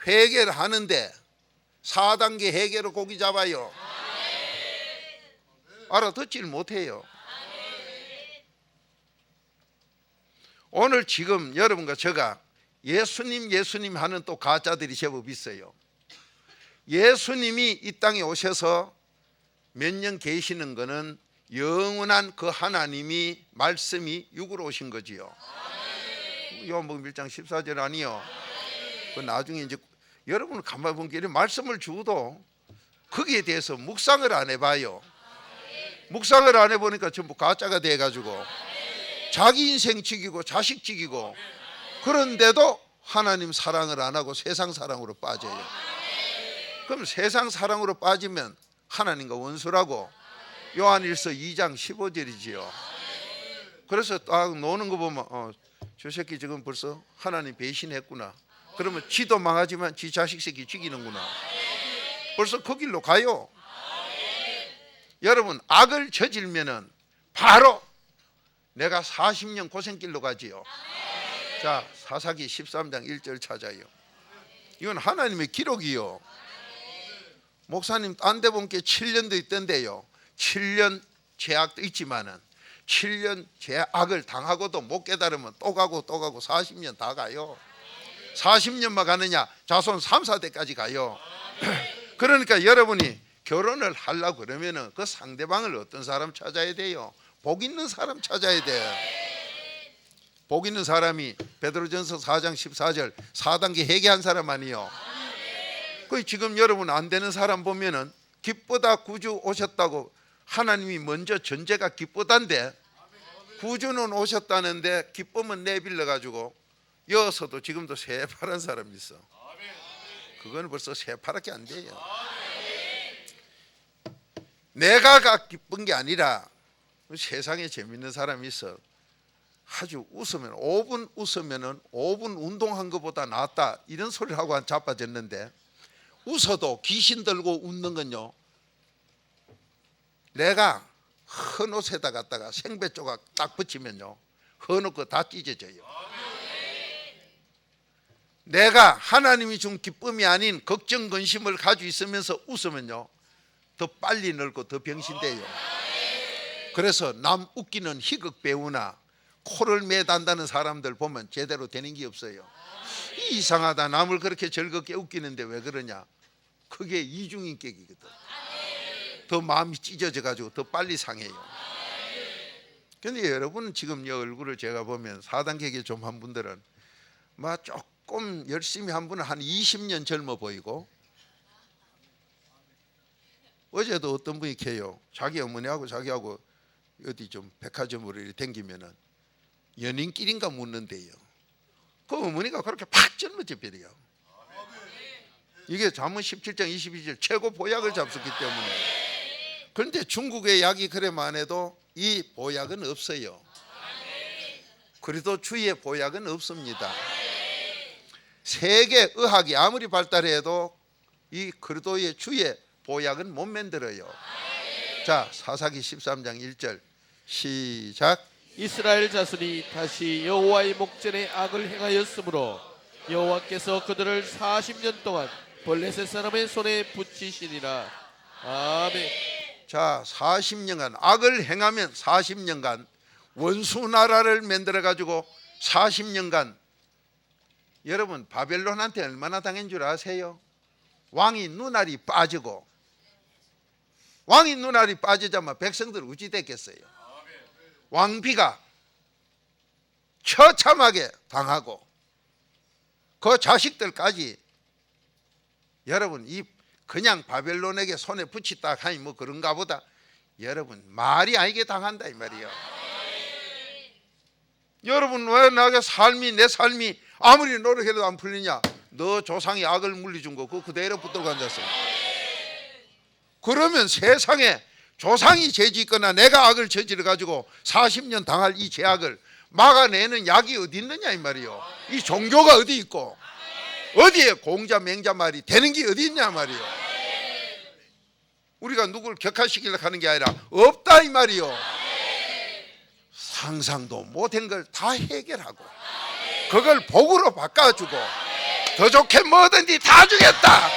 회개를 하는데 4단계 회개로 고기 잡아요. 알아듣지를 못해요. 오늘 지금 여러분과 제가 예수님 하는 또 가짜들이 제법 있어요. 예수님이 이 땅에 오셔서 몇 년 계시는 거는 영원한 그 하나님이 말씀이 육으로 오신 거지요. 요한복음 1장 14절 아니요. 그 나중에 이제 여러분 가만히 보면 말씀을 주어도 거기에 대해서 묵상을 안 해봐요. 묵상을 안 해보니까 전부 가짜가 돼가지고 자기 인생 지키고 자식 지키고 그런데도 하나님 사랑을 안 하고 세상 사랑으로 빠져요. 그럼 세상 사랑으로 빠지면 하나님과 원수라고 요한일서 2장 15절이지요. 그래서 딱 노는 거 보면 저 새끼 지금 벌써 하나님 배신했구나. 그러면 지도 망하지만 지 자식 새끼 죽이는구나. 벌써 그 길로 가요. 여러분 악을 저질면은 바로 내가 40년 고생길로 가지요. 자 사사기 13장 1절 찾아요. 이건 하나님의 기록이요. 목사님 딴 데 본 게 7년도 있던데요. 7년 죄악도 있지만은 7년 죄악을 당하고도 못 깨달으면 또 가고 40년 다 가요. 40년만 가느냐? 자손 3, 4대까지 가요. 그러니까 여러분이 결혼을 하려고 그러면은 그 상대방을 어떤 사람 찾아야 돼요? 복 있는 사람 찾아야 돼요. 복 있는 사람이 베드로전서 4장 14절 4단계 회개한 사람 아니요. 그 지금 여러분 안 되는 사람 보면은 기쁘다 구주 오셨다고 하나님이 먼저 전제가 기쁘단데 구주는 오셨다는데 기쁨은 내빌려 가지고 여서도 지금도 새파란 사람이 있어. 그건 벌써 새파랗게 안 돼요. 내가 기쁜 게 아니라 세상에 재밌는 사람이 있어. 아주 웃으면 5분 웃으면은 5분 운동한 것보다 낫다 이런 소리를 하고 자빠졌는데 웃어도 귀신 들고 웃는 건요. 내가 헌 옷에다 갖다가 생배 조각 딱 붙이면요 그어놓고 다 찢어져요. 내가 하나님이 준 기쁨이 아닌 걱정 근심을 가지고 있으면서 웃으면요 더 빨리 늙고 더 병신돼요. 그래서 남 웃기는 희극 배우나 코를 매단다는 사람들 보면 제대로 되는 게 없어요. 이상하다, 남을 그렇게 즐겁게 웃기는데 왜 그러냐. 그게 이중인격이거든. 더 마음이 찢어져 가지고 더 빨리 상해요. 그런데 여러분 지금 이 얼굴을 제가 보면 4단계계 좀 한 분들은 막 조금 열심히 한 분은 한 20년 젊어 보이고, 어제도 어떤 분이 계요. 자기 어머니하고 자기하고 어디 좀 백화점으로 이렇게 댕기면은 연인끼리인가 묻는데요. 그 어머니가 그렇게 팍 젊어져 버려요. 이게 잠언 17장 22절 최고 보약을 잡섰기 때문에. 그런데 중국의 약이 그래만 해도 이 보약은 없어요. 그래도 주의 보약은 없습니다. 세계 의학이 아무리 발달해도 이 그리스도의 주의 보약은 못 만들어요. 자, 사사기 13장 1절 시작. 이스라엘 자손이 다시 여호와의 목전에 악을 행하였으므로 여호와께서 그들을 40년 동안 블레셋 사람의 손에 붙이시니라. 아멘. 자, 40년간 악을 행하면 40년간 원수 나라를 만들어 가지고 40년간, 여러분 바벨론한테 얼마나 당한 줄 아세요? 왕이 눈알이 빠지고, 왕이 눈알이 빠지자마자 백성들 어찌 됐겠어요? 왕비가 처참하게 당하고 그 자식들까지, 여러분 이 그냥 바벨론에게 손에 붙이다 하니 뭐 그런가 보다, 여러분 말이 아니게 당한다 이 말이에요. 여러분 왜 나게 내 삶이 아무리 노력해도 안 풀리냐? 너 조상이 악을 물리준 거 그거 그대로 붙들고 앉았어. 그러면 세상에 조상이 죄짓거나 내가 악을 저질러 가지고 40년 당할 이 죄악을 막아내는 약이 어디 있느냐 이 말이요. 이 종교가 어디 있고 어디에 공자 맹자 말이 되는 게 어디 있냐 말이요. 우리가 누구를 격화시키려고 하는 게 아니라 없다 이 말이요. 상상도 못한 걸 다 해결하고 그걸 복으로 바꿔주고 더 좋게 뭐든지 다 주겠다.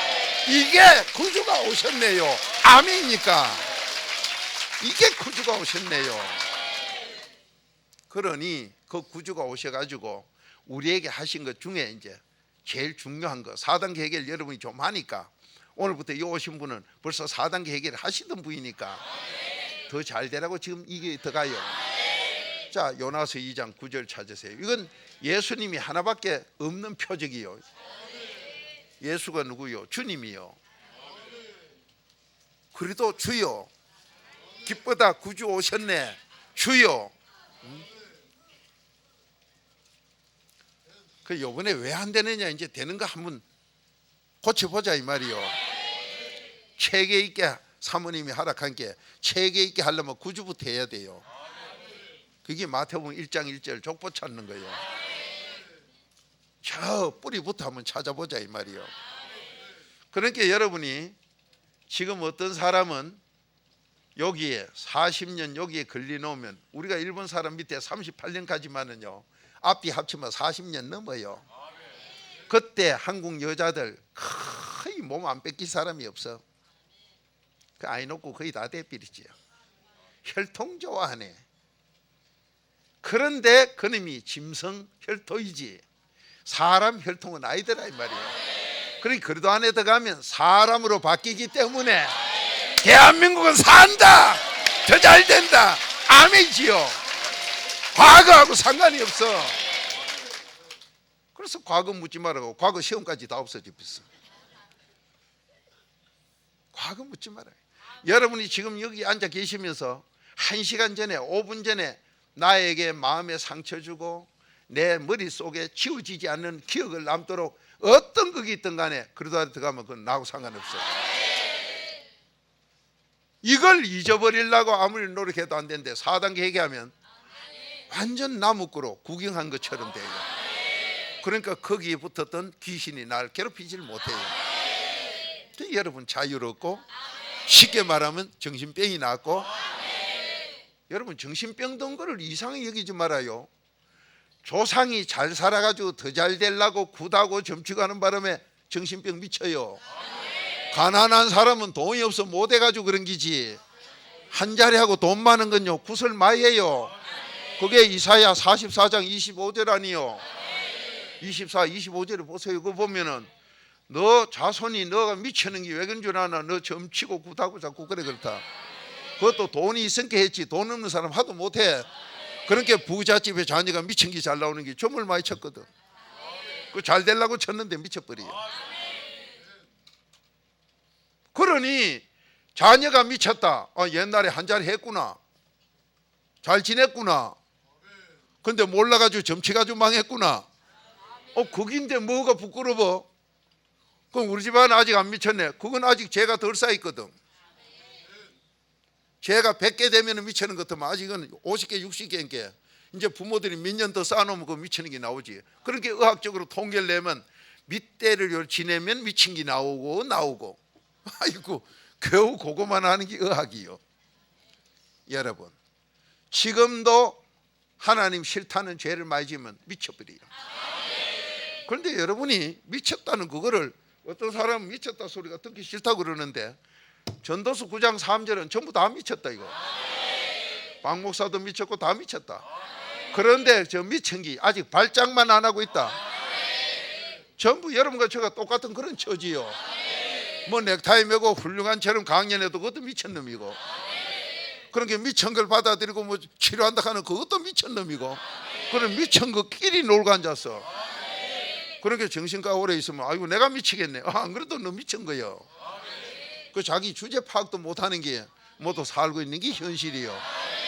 이게 구주가 오셨네요. 아멘입니까? 이게 구주가 오셨네요. 그러니 그 구주가 오셔가지고 우리에게 하신 것 중에 이제 제일 중요한 거 4단계 해결 여러분이 좀 하니까, 오늘부터 이 오신 분은 벌써 4단계 해결 하시던 분이니까 더 잘 되라고 지금 이게 들어가요. 자, 요나서 2장 9절 찾으세요. 이건 예수님이 하나밖에 없는 표적이요. 예수가 누구요? 주님이요. 그래도 주요, 기쁘다 구주 오셨네 주요. 그 요번에 왜 안 되느냐, 이제 되는 거 한번 고쳐보자 이 말이요. 체계 있게 사모님이 허락한 게 체계 있게 하려면 구주부터 해야 돼요. 그게 마태복음 1장 1절 족보 찾는 거예요. 저 뿌리부터 한번 찾아보자 이 말이요. 그러니까 여러분이 지금 어떤 사람은 여기에 40년 여기에 걸려놓으면, 우리가 일본 사람 밑에 38년까지만은요 앞뒤 합치면 40년 넘어요. 그때 한국 여자들 거의 몸 안 뺏길 사람이 없어. 그 아이 놓고 거의 다 대필이지요. 혈통 좋아하네. 그런데 그놈이 짐승 혈통이지 사람 혈통은 아니더라 이 말이에요. 그러니 그래도 안에 들어가면 사람으로 바뀌기 때문에 대한민국은 산다, 더 잘 된다. 아멘이지요. 과거하고 상관이 없어. 그래서 과거 묻지 말라고. 과거 시험까지 다 없어져 있어. 과거 묻지 말아요. 여러분이 지금 여기 앉아 계시면서 1시간 전에 5분 전에 나에게 마음에 상처 주고 내 머릿속에 지워지지 않는 기억을 남도록 어떤 것이 있든 간에 그러다 들어가면 그건 나하고 상관없어요. 이걸 잊어버리려고 아무리 노력해도 안 되는데 4단계 얘기하면 완전 나무꾸로 구경한 것처럼 돼요. 그러니까 거기에 붙었던 귀신이 날 괴롭히질 못해요. 여러분 자유롭고, 쉽게 말하면 정신병이 낫고. 여러분 정신병 든 거를 이상하게 여기지 말아요. 조상이 잘 살아가지고 더 잘 되려고 굿하고 점치고 하는 바람에 정신병 미쳐요. 가난한 사람은 돈이 없어 못 해가지고 그런 기지. 한 자리 하고 돈 많은 건요 구설마예요. 그게 이사야 44장 25절 아니요. 24, 25절을 보세요. 그거 보면은 너 자손이 너가 미치는 게 왜 그런 줄 아나? 너 점치고 굿하고 자꾸 그래 그렇다. 그것도 돈이 있으니까 했지. 돈 없는 사람 하도 못해. 그러니까 부잣집에 자녀가 미친 게 잘 나오는 게 점을 많이 쳤거든. 그 잘 되려고 쳤는데 미쳐버려. 그러니 자녀가 미쳤다. 옛날에 한 자리 했구나. 잘 지냈구나. 근데 몰라가지고 점치가지고 망했구나. 그긴데 뭐가 부끄러워? 그럼 우리 집안은 아직 안 미쳤네. 그건 아직 죄가 덜 쌓였거든. 죄가 100개 되면 미치는 것 같으면 아직은 50개 60개인 이제 부모들이 몇 년 더 쌓아놓으면 그 미치는 게 나오지. 그렇게 의학적으로 통계를 내면 밑대를 지내면 미친 게 나오고 아이고 겨우 그거만 하는 게 의학이요. 여러분 지금도 하나님 싫다는 죄를 많이 지으면 미쳐버려요. 그런데 여러분이 미쳤다는 그거를 어떤 사람은 미쳤다 소리가 듣기 싫다고 그러는데 전도서 9장 3절은 전부 다 미쳤다 이거. 박 목사도 미쳤고 다 미쳤다. 그런데 저 미친 게 아직 발작만 안 하고 있다. 전부 여러분과 저가 똑같은 그런 처지요. 뭐 넥타이 메고 훌륭한 처럼 강연해도 그것도 미친 놈이고, 그렇게 미친 걸 받아들이고 뭐 치료한다 하는 그것도 미친 놈이고, 그런 미친 거끼리 놀고 앉았어. 그렇게 정신과 오래 있으면 아이고 내가 미치겠네. 안 그래도 너 미친 거요. 그 자기 주제 파악도 못하는 게 모두 살고 있는 게 현실이요.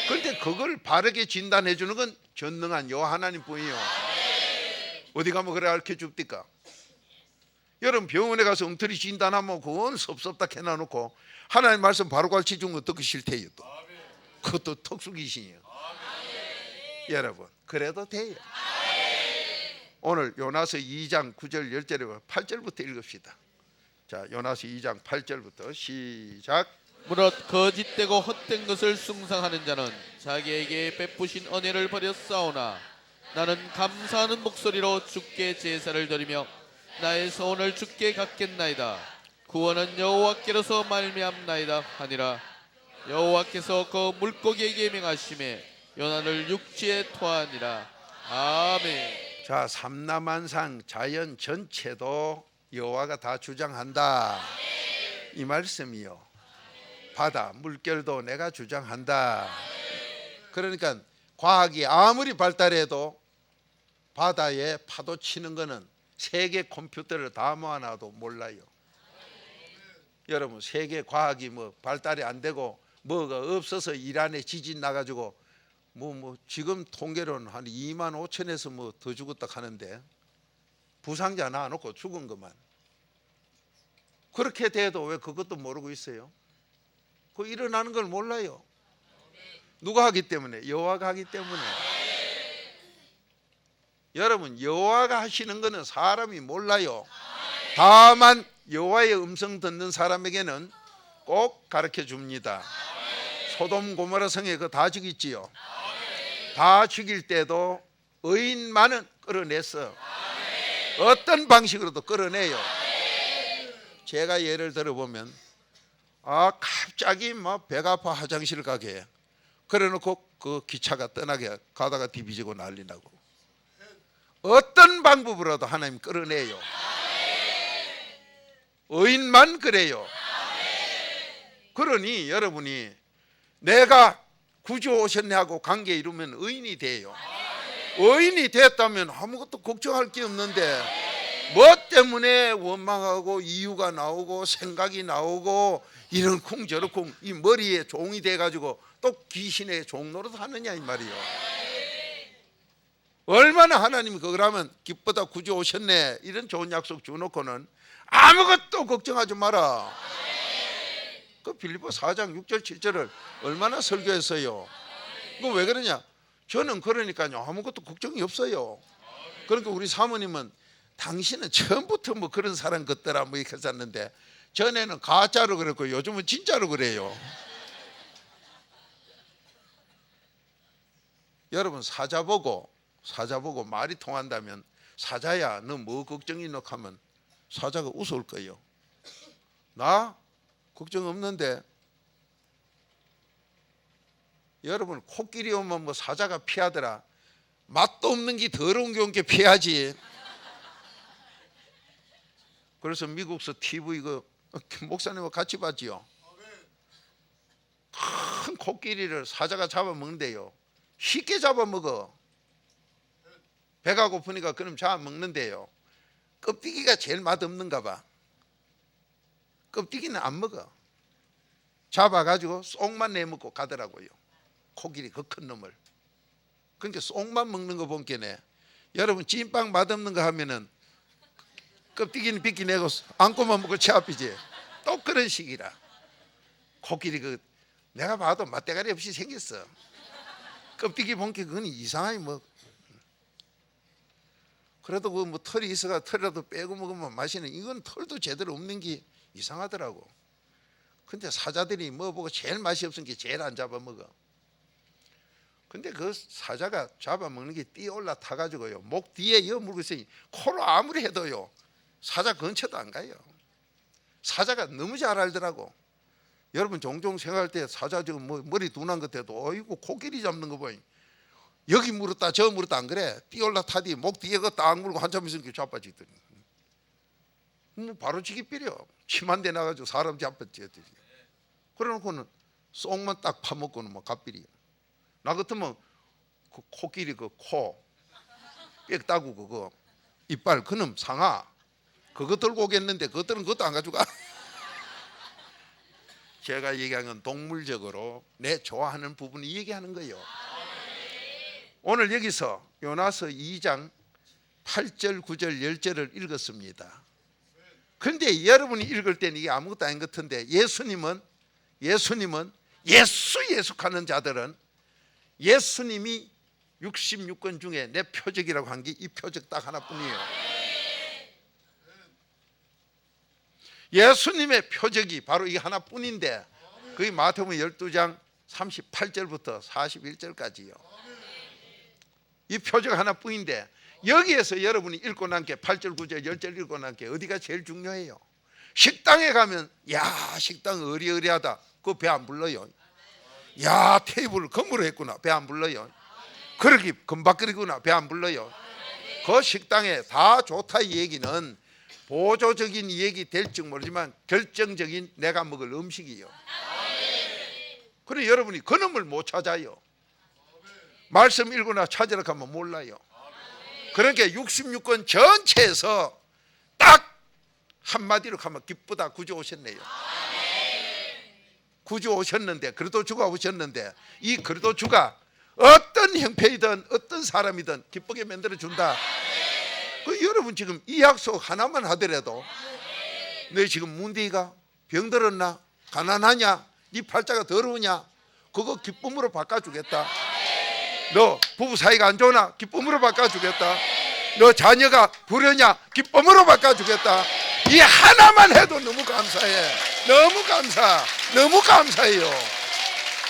그런데 그걸 바르게 진단해 주는 건 전능한 여 하나님뿐이요. 어디 가면 그래 알려 줍니까? 여러분 병원에 가서 엉터리 진단하면 그건 섭섭다 해놔놓고 하나님 말씀 바로 가르쳐 주는 거 듣기 싫대요. 또 그것도 특수귀신이에요. 여러분 그래도 돼요. 오늘 요나서 2장 9절 10절에 8절부터 읽읍시다. 자, 요나서 2장 8절부터 시작. 무릇 거짓되고 헛된 것을 숭상하는 자는 자기에게 베푸신 은혜를 버려 싸우나 나는 감사하는 목소리로 주께 제사를 드리며 나의 소원을 주께 갖겠나이다. 구원은 여호와께로서 말미암나이다 하니라. 여호와께서 그 물고기에게 명하심에 요나를 육지에 토하니라. 아멘. 자, 삼라만상 자연 전체도 여호와가 다 주장한다 이 말씀이요. 바다 물결도 내가 주장한다. 그러니까 과학이 아무리 발달해도 바다에 파도 치는 거는 세계 컴퓨터를 다 모아놔도 몰라요. 여러분 세계 과학이 뭐 발달이 안 되고 뭐가 없어서 이란에 지진 나가지고 뭐 지금 통계로는 한 2만 5천에서 뭐 더 죽었다 하는데 부상자 낳아놓고 죽은 것만. 그렇게 돼도 왜 그것도 모르고 있어요? 그 일어나는 걸 몰라요. 누가 하기 때문에? 여호와가 하기 때문에. 여러분 여호와가 하시는 거는 사람이 몰라요. 다만 여호와의 음성 듣는 사람에게는 꼭 가르쳐 줍니다. 소돔 고모라 성에 그거 다 죽였지요. 다 죽일 때도 의인만은 끌어냈어. 어떤 방식으로도 끌어내요. 제가 예를 들어보면 갑자기 막 배가 아파 화장실 가게 해. 그래놓고 그 기차가 떠나게 가다가 디비지고 난리 나고 어떤 방법으로도 하나님 끌어내요. 의인만 그래요. 그러니 여러분이 내가 구주 오셨네 하고 관계 이루면 의인이 돼요. 의인이 됐다면 아무것도 걱정할 게 없는데 뭐 때문에 원망하고 이유가 나오고 생각이 나오고 이런쿵 저런쿵 이 머리에 종이 돼가지고 또 귀신의 종노릇 하느냐 이 말이요. 얼마나 하나님이 그걸 하면 기쁘다 구주 오셨네 이런 좋은 약속 주놓고는 아무것도 걱정하지 마라. 그 빌립보 4장 6절 7절을 얼마나 설교했어요. 그거 왜 그러냐? 저는 그러니까요 아무것도 걱정이 없어요. 그러니까 우리 사모님은 당신은 처음부터 뭐 그런 사람 같더라 뭐 이렇게 했었는데 전에는 가짜로 그랬고 요즘은 진짜로 그래요. 여러분 사자 보고 사자 보고 말이 통한다면 사자야 너 뭐 걱정이 있노 하면 사자가 웃을 거예요. 나 걱정 없는데. 여러분 코끼리 오면 뭐 사자가 피하더라. 맛도 없는 게 더러운 게 피하지. 그래서 미국서 TV 그 목사님과 같이 봤지요. 큰 코끼리를 사자가 잡아먹는데요. 쉽게 잡아먹어. 배가 고프니까 그럼 잡아먹는데요. 껍데기가 제일 맛없는가 봐. 껍데기는 안 먹어. 잡아가지고 쏙만 내먹고 가더라고요. 코끼리 그 큰 놈을. 그러니까 쏙만 먹는 거 본게네. 여러분 찐빵 맛없는 거 하면은 껍데기는 비끼내고 안고만 먹고 치아피지. 또 그런 식이라. 코끼리 그 내가 봐도 맛대가리 없이 생겼어. 껍데기 본게 그건 이상하게 뭐. 그래도 그 뭐 털이 있어가 털이라도 빼고 먹으면 맛있는. 이건 털도 제대로 없는 게 이상하더라고. 근데 사자들이 뭐 보고 제일 맛이 없은 게 제일 안 잡아먹어. 근데 그 사자가 잡아먹는 게 뛰어 올라타가지고요 목 뒤에 이어 물고 있으니 코로 아무리 해도요 사자 근처도 안 가요. 사자가 너무 잘 알더라고. 여러분 종종 생각할 때 사자 지금 뭐 머리 둔한 것 같아도 어이구 코끼리 잡는 거 보니 여기 물었다 저 물었다 안 그래. 뛰어 올라타디 목 뒤에 그 딱 물고 한참 있으니까 자빠지더니 뭐 바로 지기 삐려. 침한대 나가지고 사람 자빠지. 그래놓고는 쏙만 딱 파먹고는 뭐 갓비리. 나 같으면 그 코끼리 그 코 빽 따고 그거 이빨 그놈 상아 그거 들고 오겠는데 그것들은 그것도 안 가져가. 제가 얘기한 건 동물적으로 내 좋아하는 부분을 얘기하는 거예요. 오늘 여기서 요나서 2장 8절 9절 10절을 읽었습니다. 그런데 여러분이 읽을 때는 이게 아무것도 아닌 것 같은데 예수님은 예수하는 자들은 예수님이 66권 중에 내 표적이라고 한 게 이 표적 딱 하나뿐이에요. 예수님의 표적이 바로 이 하나뿐인데 그게 마태복음 12장 38절부터 41절까지요. 이 표적 하나뿐인데 여기에서 여러분이 읽고 난 게 8절 9절 10절 읽고 난 게 어디가 제일 중요해요? 식당에 가면 야 식당 어리어리하다 그거 배 안 불러요. 야 테이블 건물로 했구나 배 안 불러요. 그러기 금박거리구나 배 안 불러요. 그 식당에 다 좋다 이 얘기는 보조적인 얘기 될지 모르지만 결정적인 내가 먹을 음식이요. 그래 여러분이 그놈을 못 찾아요. 말씀 읽거나 찾으러 가면 몰라요. 그러니까 66권 전체에서 딱 한마디로 가면 기쁘다 구주 오셨네요. 구주 오셨는데 그리스도주가 오셨는데 이 그리스도주가 어떤 형편이든 어떤 사람이든 기쁘게 만들어준다. 그 여러분 지금 이 약속 하나만 하더라도 너 지금 문디가 병들었나 가난하냐 네 팔자가 더러우냐 그거 기쁨으로 바꿔주겠다. 너 부부 사이가 안 좋으나 기쁨으로 바꿔주겠다. 너 자녀가 불효냐 기쁨으로 바꿔주겠다. 이 하나만 해도 너무 감사해. 너무 감사해요.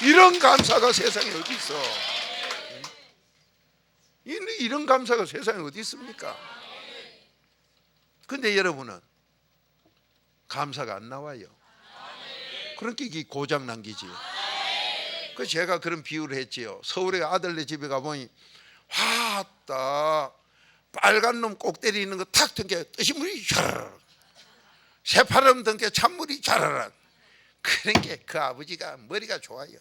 이런 감사가 세상에 어디 있어? 이런 감사가 세상에 어디 있습니까? 근데 여러분은 감사가 안 나와요. 그러니까 이게 고장난 기지. 그 제가 그런 비유를 했지요. 서울에 아들네 집에 가보니 왔다 빨간 놈 꼭대기 있는 거 탁 던게 뜨신 물이 촤르르 새파람 던게 찬물이 촤르르. 그러니까 그 아버지가 머리가 좋아요.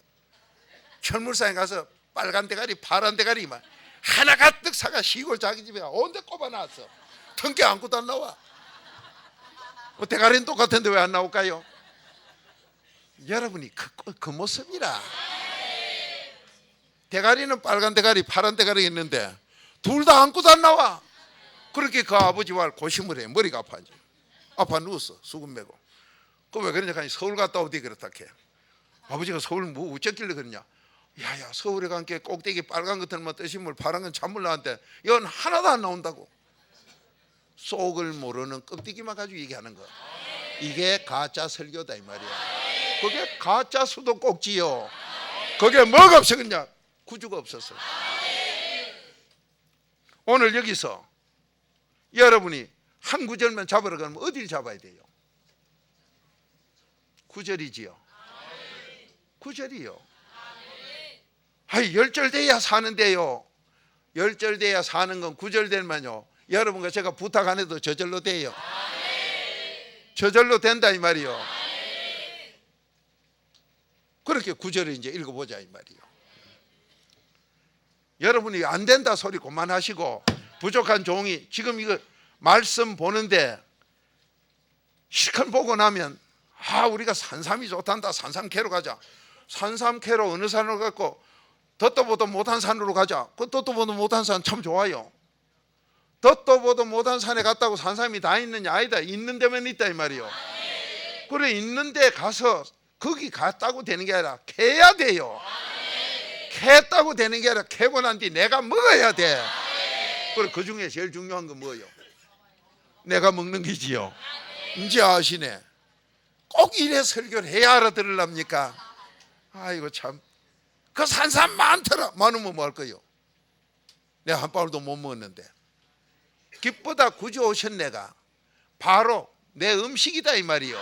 철물상에 가서 빨간 대가리 파란 대가리 막 하나 가득 사가 시골 자기 집에 온데 꼽아놨어. 던게 아무것도 안 나와. 뭐 대가리는 똑같은데 왜 안 나올까요? 여러분이 그 모습이라. 대가리는 빨간 대가리 파란 대가리 있는데 둘 다 아무것도 안 나와. 그렇게 그 아버지와 고심을 해. 머리가 아파지. 아파 누웠어 수건 메고. 그 왜 그러냐 하니 서울 갔다 오디 그렇다 해. 아버지가 서울 뭐 어쩌길래 그러냐. 야야 서울에 간 게 꼭대기 빨간 것들만 뭐 뜨신 물 파란 건 찬물 나왔는데 이건 하나도 안 나온다고. 속을 모르는 껍데기만 가지고 얘기하는 거. 이게 가짜 설교다 이 말이야. 그게 가짜 수도꼭지요. 그게 뭐가 없었겠냐? 구주가 없었어. 오늘 여기서 여러분이 한 구절만 잡으러 가면 어디를 잡아야 돼요? 구절이지요. 구절이요. 아이, 열절돼야 사는데요. 열절돼야 사는 건 구절 되면요, 여러분과 제가 부탁 안 해도 저절로 돼요. 저절로 된다 이 말이요. 그렇게 구절을 이제 읽어보자 이 말이요. 여러분이 안 된다 소리 그만하시고, 부족한 종이 지금 이거 말씀 보는데 실컷 보고 나면 우리가 산삼이 좋단다, 산삼캐로 가자. 산삼캐로 어느 산으로 갔고, 덧도 보도 못한 산으로 가자. 그 덧도 보도 못한 산 참 좋아요. 덧도 보도 못한 산에 갔다고 산삼이 다 있느냐? 아니다. 있는 데만 있다 이 말이요. 그래, 있는 데 가서 거기 갔다고 되는 게 아니라 캐야 돼요. 캐다고 되는 게 아니라 캐고 난 뒤 내가 먹어야 돼. 그래, 그 중에 제일 중요한 건 뭐예요? 내가 먹는 기지요. 이제 아시네. 꼭 이래 설교를 해야 알아들으랍니까? 아이고 참, 그 산삼 많더라. 많으면 뭐 할 거요? 내가 한 방울도 못 먹었는데. 기쁘다 구주 오신 내가 바로 내 음식이다 이 말이요.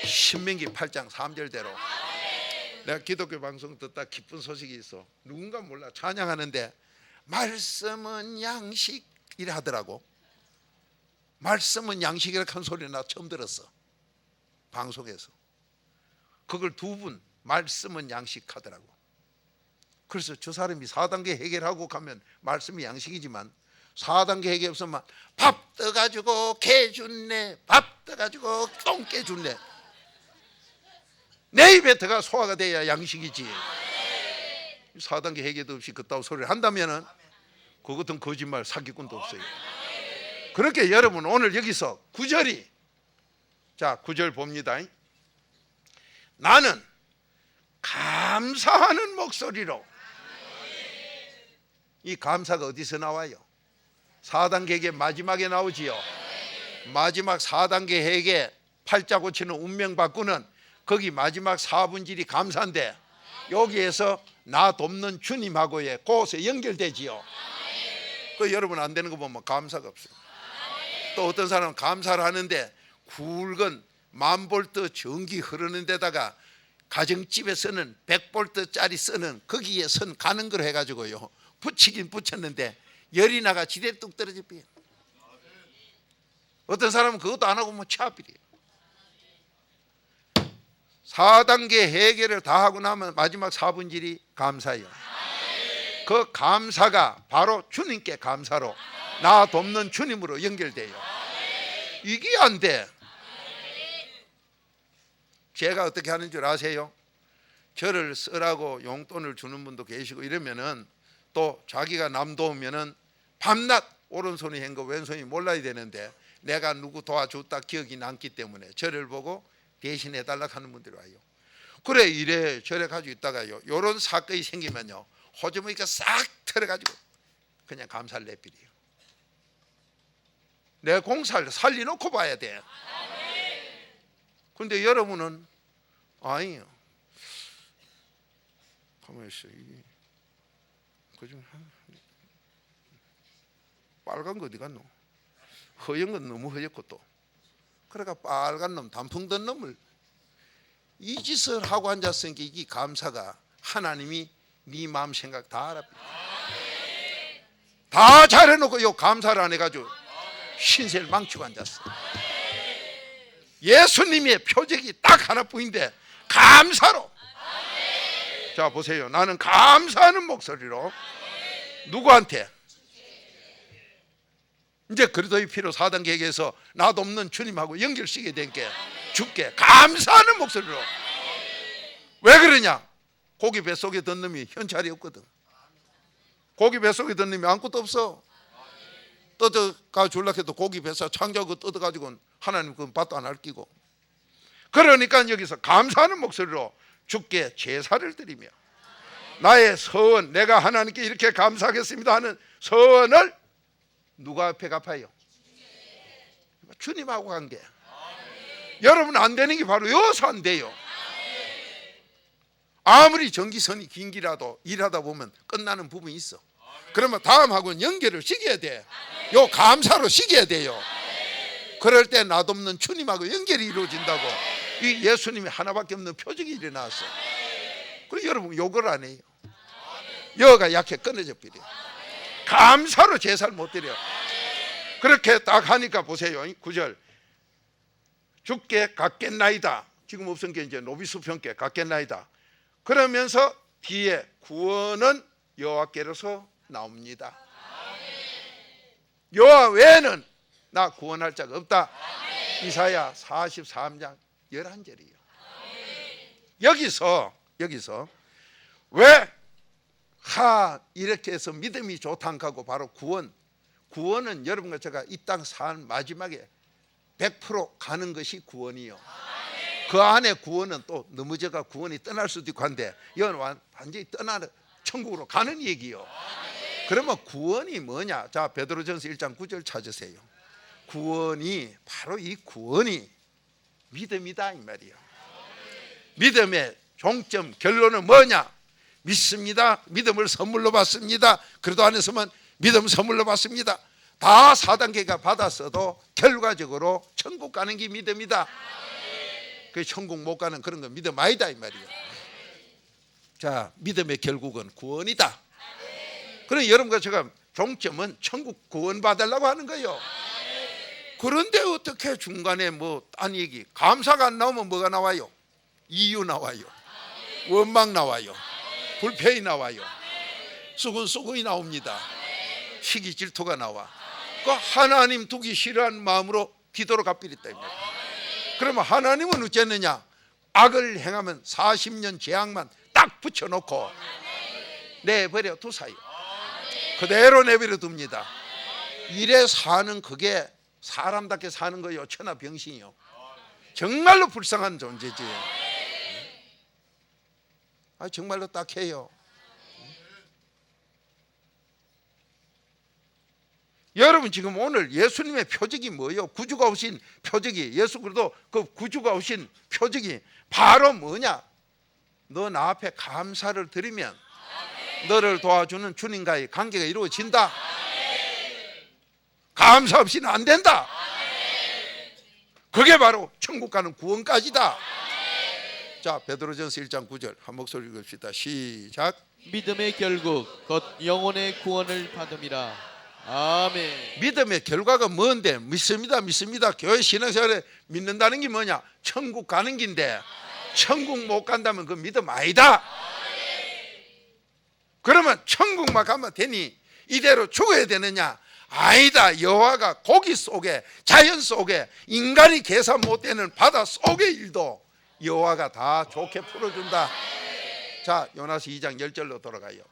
신명기 8장 3절대로. 내가 기독교 방송 듣다 기쁜 소식이 있어. 누군가 몰라 찬양하는데 말씀은 양식 이래 하더라고. 말씀은 양식이라고 한 소리 나 처음 들었어, 방송에서. 그걸 두 분 말씀은 양식 하더라고. 그래서 저 사람이 4단계 해결하고 가면 말씀이 양식이지만 4단계 해결 없으면 밥 떠가지고 개 준네, 밥 떠가지고 똥개 준네. 내 입에 들어가 소화가 돼야 양식이지. 4단계 해결도 없이 그따위 소리를 한다면은 그 같은 거짓말 사기꾼도 없어요. 그렇게 여러분 오늘 여기서 9절이, 자 9절 봅니다. 나는 감사하는 목소리로. 이 감사가 어디서 나와요? 4단계 회개 마지막에 나오지요. 마지막 4단계 회개 팔자 고치는 운명 바꾸는 거기 마지막 4분질이 감사인데, 여기에서 나 돕는 주님하고의 그것에 연결되지요. 그 여러분 안 되는 거 보면 감사가 없어요. 또 어떤 사람은 감사를 하는데 굵은 1000볼트 전기 흐르는 데다가 가정집에 쓰는 100볼트짜리 쓰는 거기에 선 가는 걸 해가지고요, 붙이긴 붙였는데 열이 나가 지대 뚝 떨어져 버려. 어떤 사람은 그것도 안 하고 뭐 차버려요. 4단계 해결을 다 하고 나면 마지막 4분질이 감사예요. 그 감사가 바로 주님께 감사로, 나 돕는 주님으로 연결돼요. 이게 안 돼. 제가 어떻게 하는 줄 아세요? 저를 쓰라고 용돈을 주는 분도 계시고 이러면은, 또 자기가 남 도우면은 밤낮 오른손이 한 거 왼손이 몰라야 되는데, 내가 누구 도와줬다 기억이 남기 때문에 저를 보고 대신해 달라고 하는 분들이 와요. 그래 이래 저래 가지고 있다가요, 요런 사건이 생기면요, 호주머니가 싹 털어가지고 그냥 감사를 내버려요. 내 공사를 살려놓고 봐야 돼. 근데 여러분은 아니요. 가만히 있어. 이게 그중 빨간 거 어디 갔노? 허연 건 너무 허였고, 또 그러니까 빨간 놈, 단풍 든 놈을 이 짓을 하고 앉았으니까 이게 감사가, 하나님이 네 마음 생각 다 알아. 다 잘해놓고 요 감사를 안 해가지고 신세를 망치고 앉았어. 예수님의 표적이 딱 하나뿐인데 감사로. 자 보세요. 나는 감사하는 목소리로 누구한테? 이제 그리스도의 피로 4단계 회개에서 나도 없는 주님하고 연결시게 된 게 주께 감사하는 목소리로. 왜 그러냐? 고기 뱃속에 든 놈이 현찰이 없거든. 고기 뱃속에 든 놈이 아무것도 없어. 뜯어가 줄라 해도 고기 뱃속 창자고 뜯어가지고 하나님 그 밭도 안 할끼고. 그러니까 여기서 감사하는 목소리로 주께 제사를 드리며 나의 서원, 내가 하나님께 이렇게 감사하겠습니다 하는 서원을 누가 앞에 갚아요? 주님하고 관계. 여러분 안 되는 게 바로 여기서 안 돼요. 아무리 전기선이 긴 기라도 일하다 보면 끝나는 부분이 있어. 그러면 다음하고는 연결을 시켜야 돼. 요 감사로 시켜야 돼요. 그럴 때 낯없는 주님하고 연결이 이루어진다고. 이 예수님이 하나밖에 없는 표적이 일어났어. 그리고 여러분 욕을 안 해요. 여가 약해 끊어져 버려. 감사로 제사를 못 드려. 그렇게 딱 하니까 보세요. 9절 주께 갖겠나이다. 지금 없은 게 이제 노비수 편께 갖겠나이다. 그러면서 뒤에 구원은 여호와께로서 나옵니다. 여호와 외에는 나 구원할 자가 없다. 이사야 43장 11절이에요. 여기서 왜 이렇게 해서 믿음이 좋다 하고 바로 구원은 여러분과 제가 이 땅 산 마지막에 100% 가는 것이 구원이요. 그 안에 구원은 또 넘어져가 구원이 떠날 수도 있고 한데 이건 완전히 떠나는 천국으로 가는 얘기요. 그러면 구원이 뭐냐? 자, 베드로전서 1장 9절 찾으세요. 구원이 바로 이 구원이 믿음이다 이 말이야. 믿음의 종점 결론은 뭐냐? 믿습니다. 믿음을 선물로 받습니다. 그래도 안에서만 믿음 선물로 받습니다. 다 4단계가 받았어도 결과적으로 천국 가는 게 믿음이다. 그 천국 못 가는 그런 건 믿음 아니다 이 말이에요. 자, 믿음의 결국은 구원이다. 그럼 여러분과 제가 종점은 천국 구원 받으려고 하는 거예요. 그런데 어떻게 중간에 뭐 딴 얘기 감사가 안 나오면 뭐가 나와요? 이유 나와요. 원망 나와요. 불평이 나와요. 수근수근이 나옵니다. 시기 질투가 나와. 그 하나님 두기 싫어하는 마음으로 기도로 갚이랬다. 그러면 하나님은 어쨌느냐? 악을 행하면 40년 재앙만 딱 붙여놓고 내버려 두사요. 그대로 내버려 둡니다. 이래 사는 그게 사람답게 사는 거요. 천하병신이요. 정말로 불쌍한 존재지. 정말로 딱해요. 여러분 지금 오늘 예수님의 표적이 뭐예요? 구주가 오신 표적이 예수 그리스도 그 구주가 오신 표적이 바로 뭐냐? 너 나 앞에 감사를 드리면 너를 도와주는 주님과의 관계가 이루어진다. 감사 없이는 안 된다. 그게 바로 천국 가는 구원까지다. 자, 베드로전서 1장 9절 한 목소리 읽읍시다. 시작. 믿음의 결국 곧 영혼의 구원을 받음이라. 아멘. 믿음의 결과가 뭔데? 믿습니다. 교회 신앙생활에 믿는다는 게 뭐냐? 천국 가는 긴데 천국 못 간다면 그 믿음 아니다. 그러면 천국만 가면 되니 이대로 죽어야 되느냐? 아니다. 여호와가 고기 속에 자연 속에 인간이 계산 못되는 바다 속의 일도 여호와가 다 좋게 풀어준다. 자, 요나서 2장 10절로 돌아가요.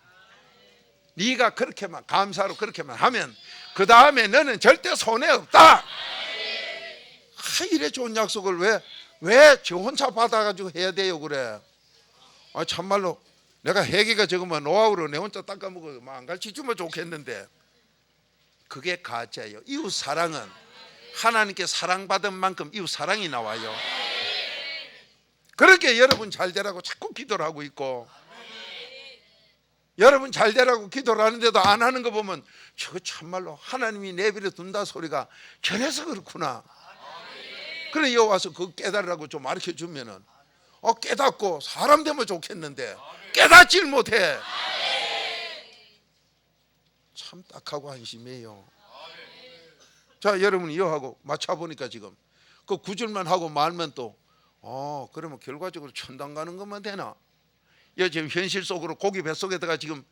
네가 그렇게만 감사로 그렇게만 하면 그 다음에 너는 절대 손해 없다. 이래 좋은 약속을 왜 저 혼자 받아가지고 해야 돼요? 그래. 참말로 내가 회개가 적으면 노하우로 내 혼자 닦아먹어 안 가르쳐주면 좋겠는데 그게 가짜예요. 이웃 사랑은 하나님께 사랑받은 만큼 이웃 사랑이 나와요. 그렇게 여러분 잘 되라고 자꾸 기도를 하고 있고 여러분 잘 되라고 기도를 하는데도 안 하는 거 보면 저거 참말로 하나님이 내버려 둔다 소리가 저래서 그렇구나. 그래 여기 와서 그거 깨달으라고 좀 가르쳐 주면은 깨닫고 사람 되면 좋겠는데 깨닫질 못해. 참 딱하고 한심해요. 자, 여러분이 이거하고 맞춰보니까 지금 그 구절만 하고 말면 또 그러면 결과적으로 천당 가는 것만 되나? 지금 현실 속으로 고기 뱃속에다가 지금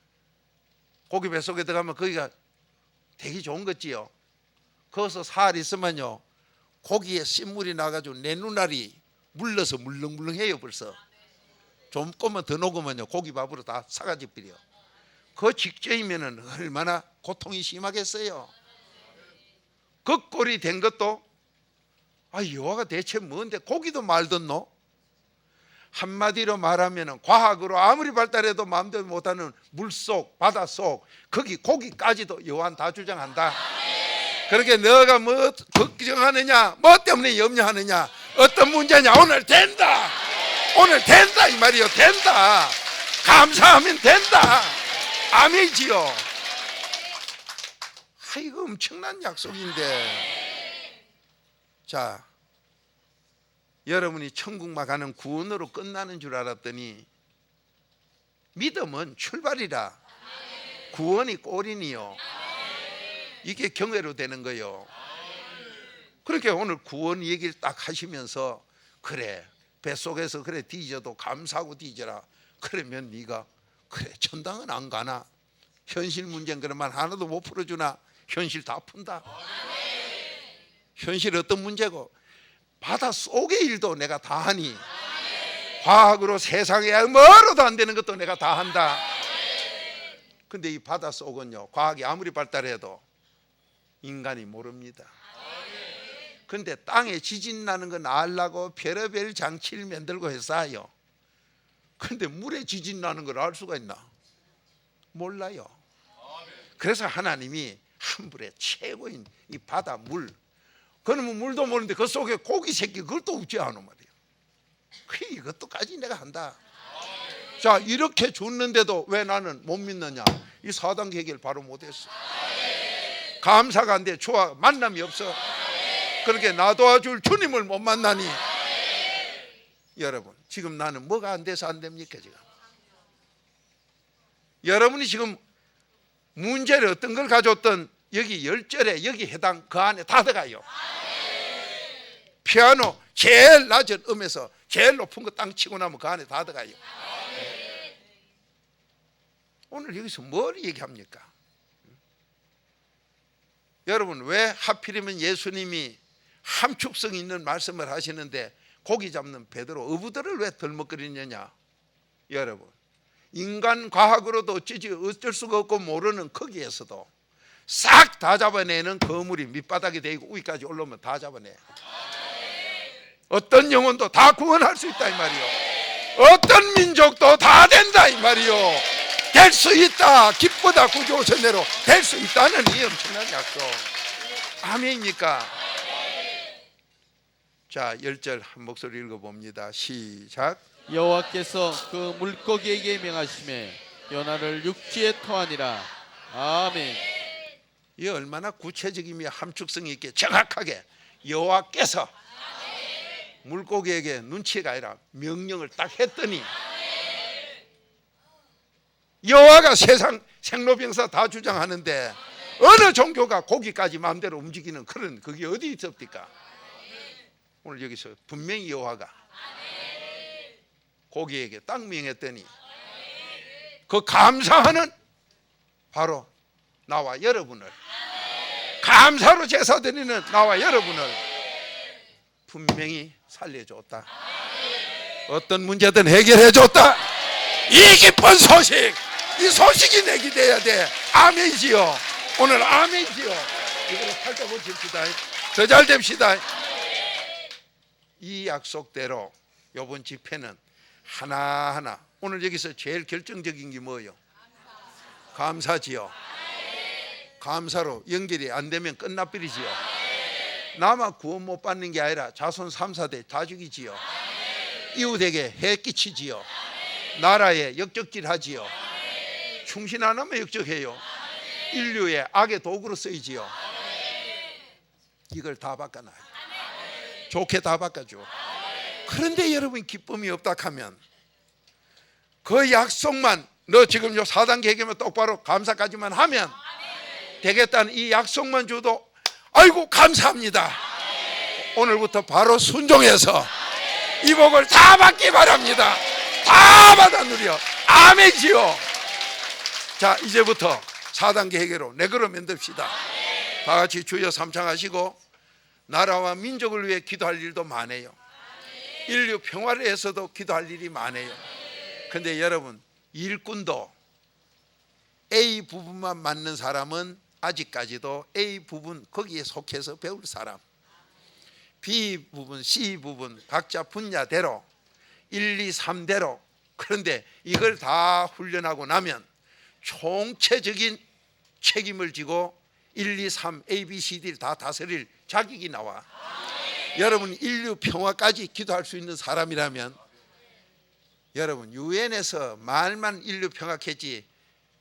고기 뱃속에 들어가면 거기가 되게 좋은 거지요. 거기서 살 있으면요 고기에 신물이 나가지고 내 눈알이 물러서 물렁물렁해요. 벌써 조금만 더 녹으면요 고기밥으로 다 사가지 버려. 그 직전이면은 얼마나 고통이 심하겠어요. 그 꼴이 된 것도 여호와가 대체 뭔데 고기도 말듣노? 한마디로 말하면 과학으로 아무리 발달해도 마음대로 못하는 물속 바닷속 거기 고기까지도 여호와는 다 주장한다. 그렇게 너가 뭐 걱정하느냐 뭐 때문에 염려하느냐 어떤 문제냐 오늘 된다 이 말이요. 된다. 감사하면 된다. 아멘이지요. 이거 엄청난 약속인데. 자, 여러분이 천국만 가는 구원으로 끝나는 줄 알았더니 믿음은 출발이라 구원이 골이니요. 이게 경외로 되는 거요. 그렇게 오늘 구원 얘기를 딱 하시면서 그래 뱃속에서 그래 뒤져도 감사하고 뒤져라. 그러면 네가 그래 천당은 안 가나? 현실 문제는 그러면 하나도 못 풀어주나? 현실 다 푼다. 현실 어떤 문제고? 바다 속의 일도 내가 다 하니 과학으로 세상에 멀어도 안 되는 것도 내가 다 한다. 근데 이 바다 속은요 과학이 아무리 발달해도 인간이 모릅니다. 근데 땅에 지진 나는 거 알라고 별의별 장치를 만들고 했어요. 근데 물에 지진 나는 걸 알 수가 있나? 몰라요. 그래서 하나님이 한 불의 최고인 이 바다 물, 그러면 물도 모르는데 그 속에 고기 새끼 그걸 또 없지 않은 말이에요. 이것도까지 내가 한다. 자, 이렇게 줬는데도 왜 나는 못 믿느냐? 이 4단계 해결 바로 못했어. 감사가 안 돼. 좋아, 만남이 없어. 그렇게 나 도와줄 주님을 못 만나니. 여러분, 지금 나는 뭐가 안 돼서 안 됩니까? 지금 여러분이 지금 문제를 어떤 걸 가져왔던 여기 10절에 여기 해당 그 안에 다 들어가요. 피아노 제일 낮은 음에서 제일 높은 거 땅 치고 나면 그 안에 다 들어가요. 오늘 여기서 뭘 얘기합니까? 여러분, 왜 하필이면 예수님이 함축성 있는 말씀을 하시는데 고기 잡는 베드로 어부들을 왜 덜먹거리느냐? 여러분, 인간 과학으로도 어쩔 수가 없고 모르는 거기에서도 싹 다 잡아내는 거물이 밑바닥에 대고 위까지 올라오면 다 잡아내. 어떤 영혼도 다 구원할 수 있다 이 말이요. 어떤 민족도 다 된다 이 말이요. 될 수 있다. 기쁘다. 구조선내로 될 수 있다는 이 엄청난 약속. 아멘입니까? 자, 10절 한 목소리 읽어봅니다. 시작. 여호와께서 그 물고기에게 명하심에 요나를 육지에 토하니라. 아멘. 이 얼마나 구체적이며 함축성이 있게 정확하게 여호와께서 물고기에게 눈치가 아니라 명령을 딱 했더니 여호와가 세상 생로병사 다 주장하는데 어느 종교가 고기까지 마음대로 움직이는 그런 그게 어디 있습니까? 오늘 여기서 분명히 여호와가 고기에게 딱 명했더니 그 감사하는 바로 나와 여러분을, 감사로 제사 드리는 나와 여러분을 분명히 살려줬다. 어떤 문제든 해결해줬다. 이 기쁜 소식, 이 소식이 내게 돼야 돼. 아멘이지요. 오늘 아멘이지요. 이거를 살짝 고칩시다. 더 잘 됩시다. 이 약속대로 이번 집회는 하나하나, 오늘 여기서 제일 결정적인 게 뭐예요? 감사지요. 감사로 연결이 안 되면 끝나버리지요. 나만 구원 못 받는 게 아니라 자손 3, 4대 다 죽이지요. 이웃에게 해 끼치지요. 나라에 역적질하지요. 충신 안 하면 역적해요. 인류의 악의 도구로 쓰이지요. 이걸 다 바꿔놔요. 좋게 다 바꿔줘. 그런데 여러분 기쁨이 없다 하면 그 약속만, 너 지금 요 4단계 해결만 똑바로 감사까지만 하면 되겠다는 이 약속만 줘도 아이고 감사합니다. 오늘부터 바로 순종해서 이 복을 다 받기 바랍니다. 다 받아 누려. 아멘이지요. 자, 이제부터 4단계 해결로 내걸어 만듭시다. 다 같이 주여 삼창하시고 나라와 민족을 위해 기도할 일도 많아요. 인류 평화를 위해서도 기도할 일이 많아요. 근데 여러분, 일꾼도 A 부분만 맞는 사람은 아직까지도 A 부분 거기에 속해서 배울 사람, B 부분, C 부분 각자 분야대로 1, 2, 3대로. 그런데 이걸 다 훈련하고 나면 총체적인 책임을 지고 1, 2, 3, A, B, C, D를 다 다스릴 자격이 나와. 여러분 인류 평화까지 기도할 수 있는 사람이라면, 여러분 유엔에서 말만 인류 평화했지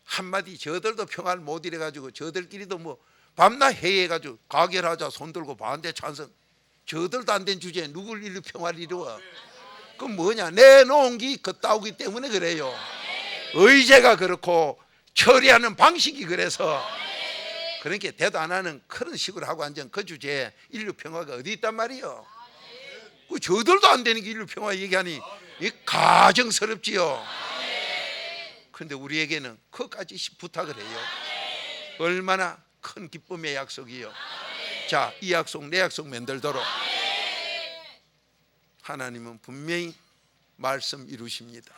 한마디 저들도 평화를 못 이뤄가지고 저들끼리도 뭐 밤낮 회의해가지고 가결하자 손 들고 반대 찬성. 저들도 안 된 주제에 누굴 인류 평화를 이루어? 그건 뭐냐? 내놓은 게 겉다우기 때문에 그래요. 의제가 그렇고 처리하는 방식이 그래서. 그러니까 대도 안 하는 그런 식으로 하고 앉은 그 주제에 인류 평화가 어디 있단 말이요? 그 저들도 안 되는 게 인류 평화 얘기하니 이 가정스럽지요. 그런데 우리에게는 그까지 부탁을 해요. 얼마나 큰 기쁨의 약속이요. 자, 이 약속 내 약속 만들도록 하나님은 분명히 말씀 이루십니다.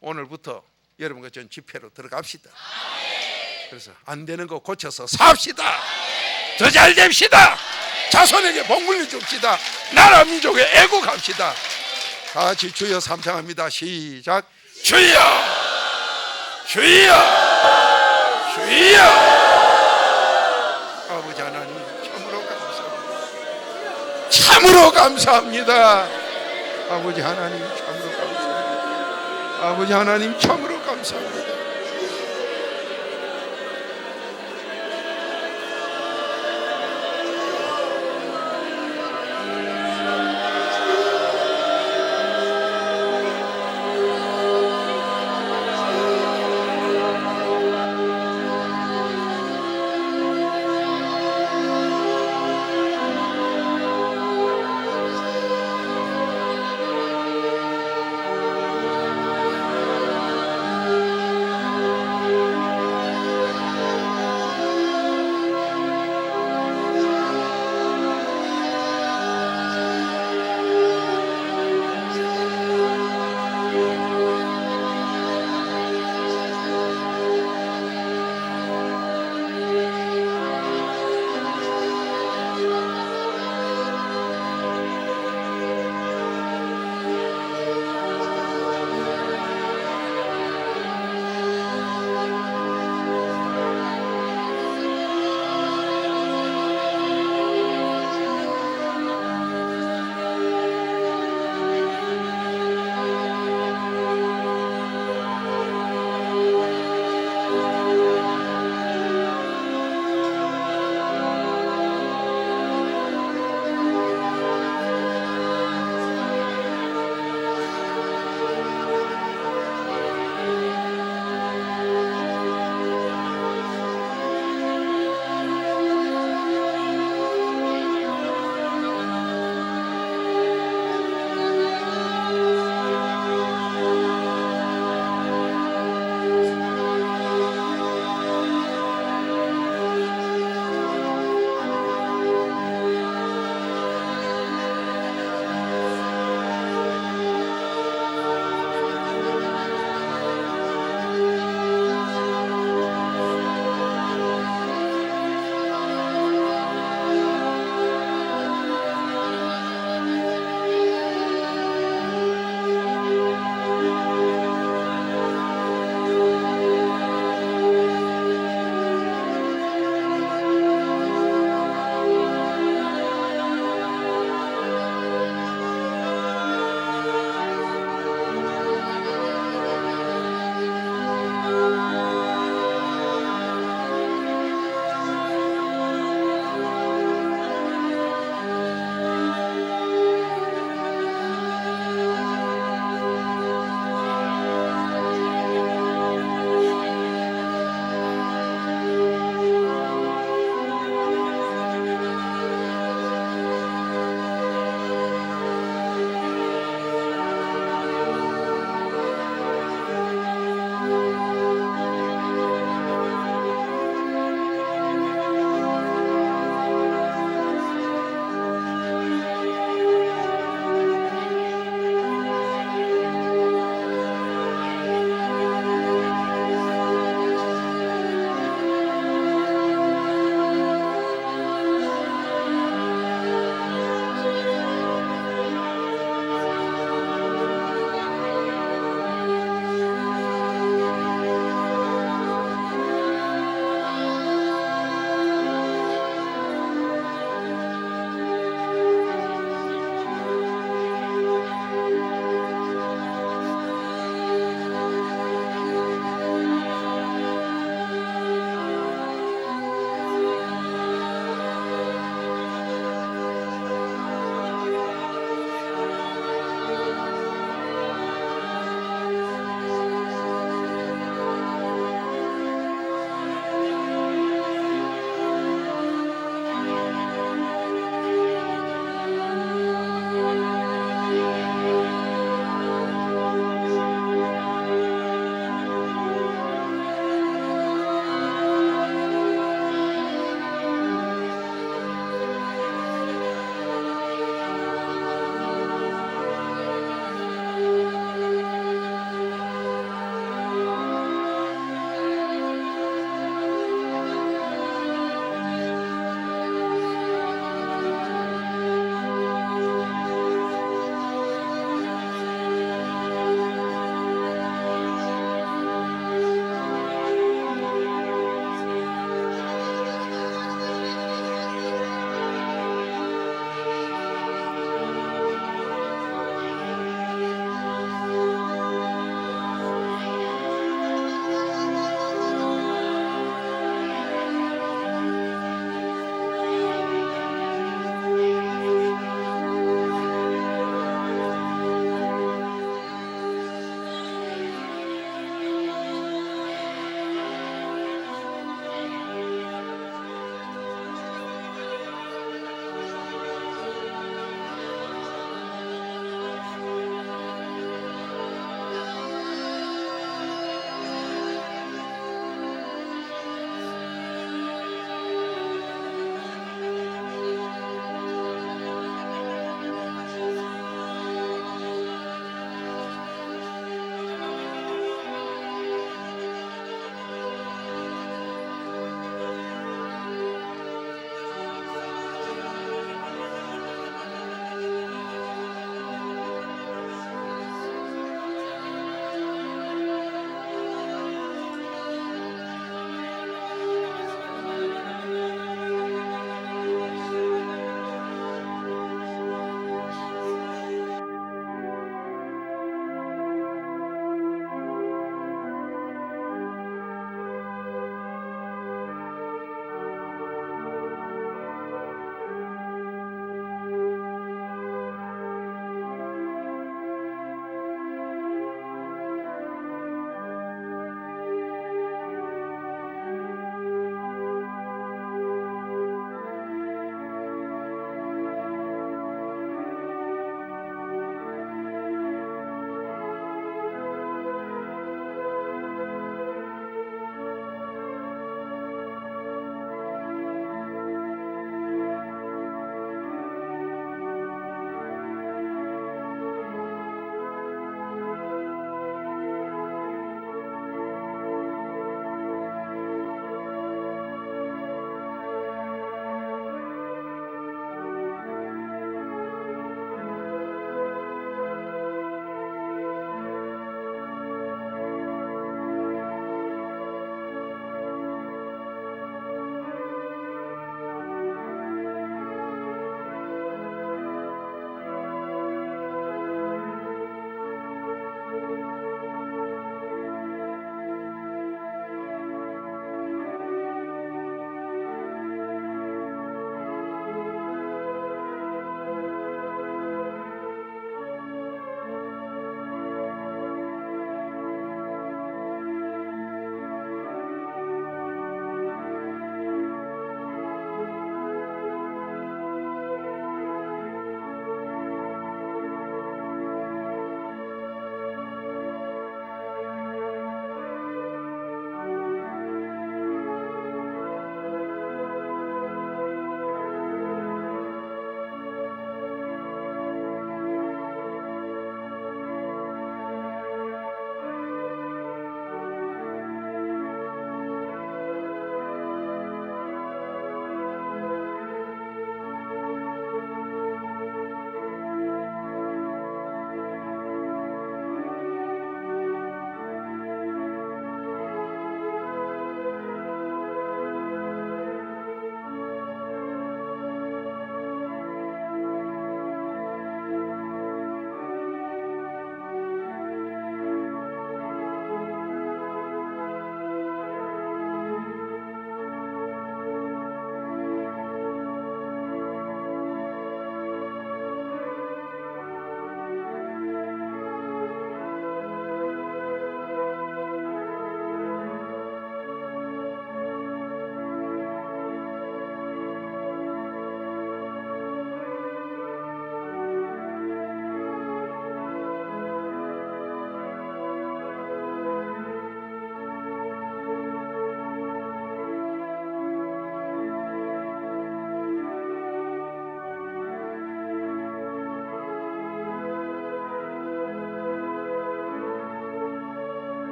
오늘부터 여러분과 전 집회로 들어갑시다. 그래서 안 되는 거 고쳐서 삽시다. 더 잘 됩시다. 자손에게 복 물려줍시다. 나라 민족에 애국합시다. 다 같이 주여 삼창합니다. 시작. 주여, 주여, 주여. 아버지 하나님 참으로 감사합니다. 참으로 감사합니다. 아버지 하나님 참으로 감사합니다. 아버지 하나님 참으로 감사합니다.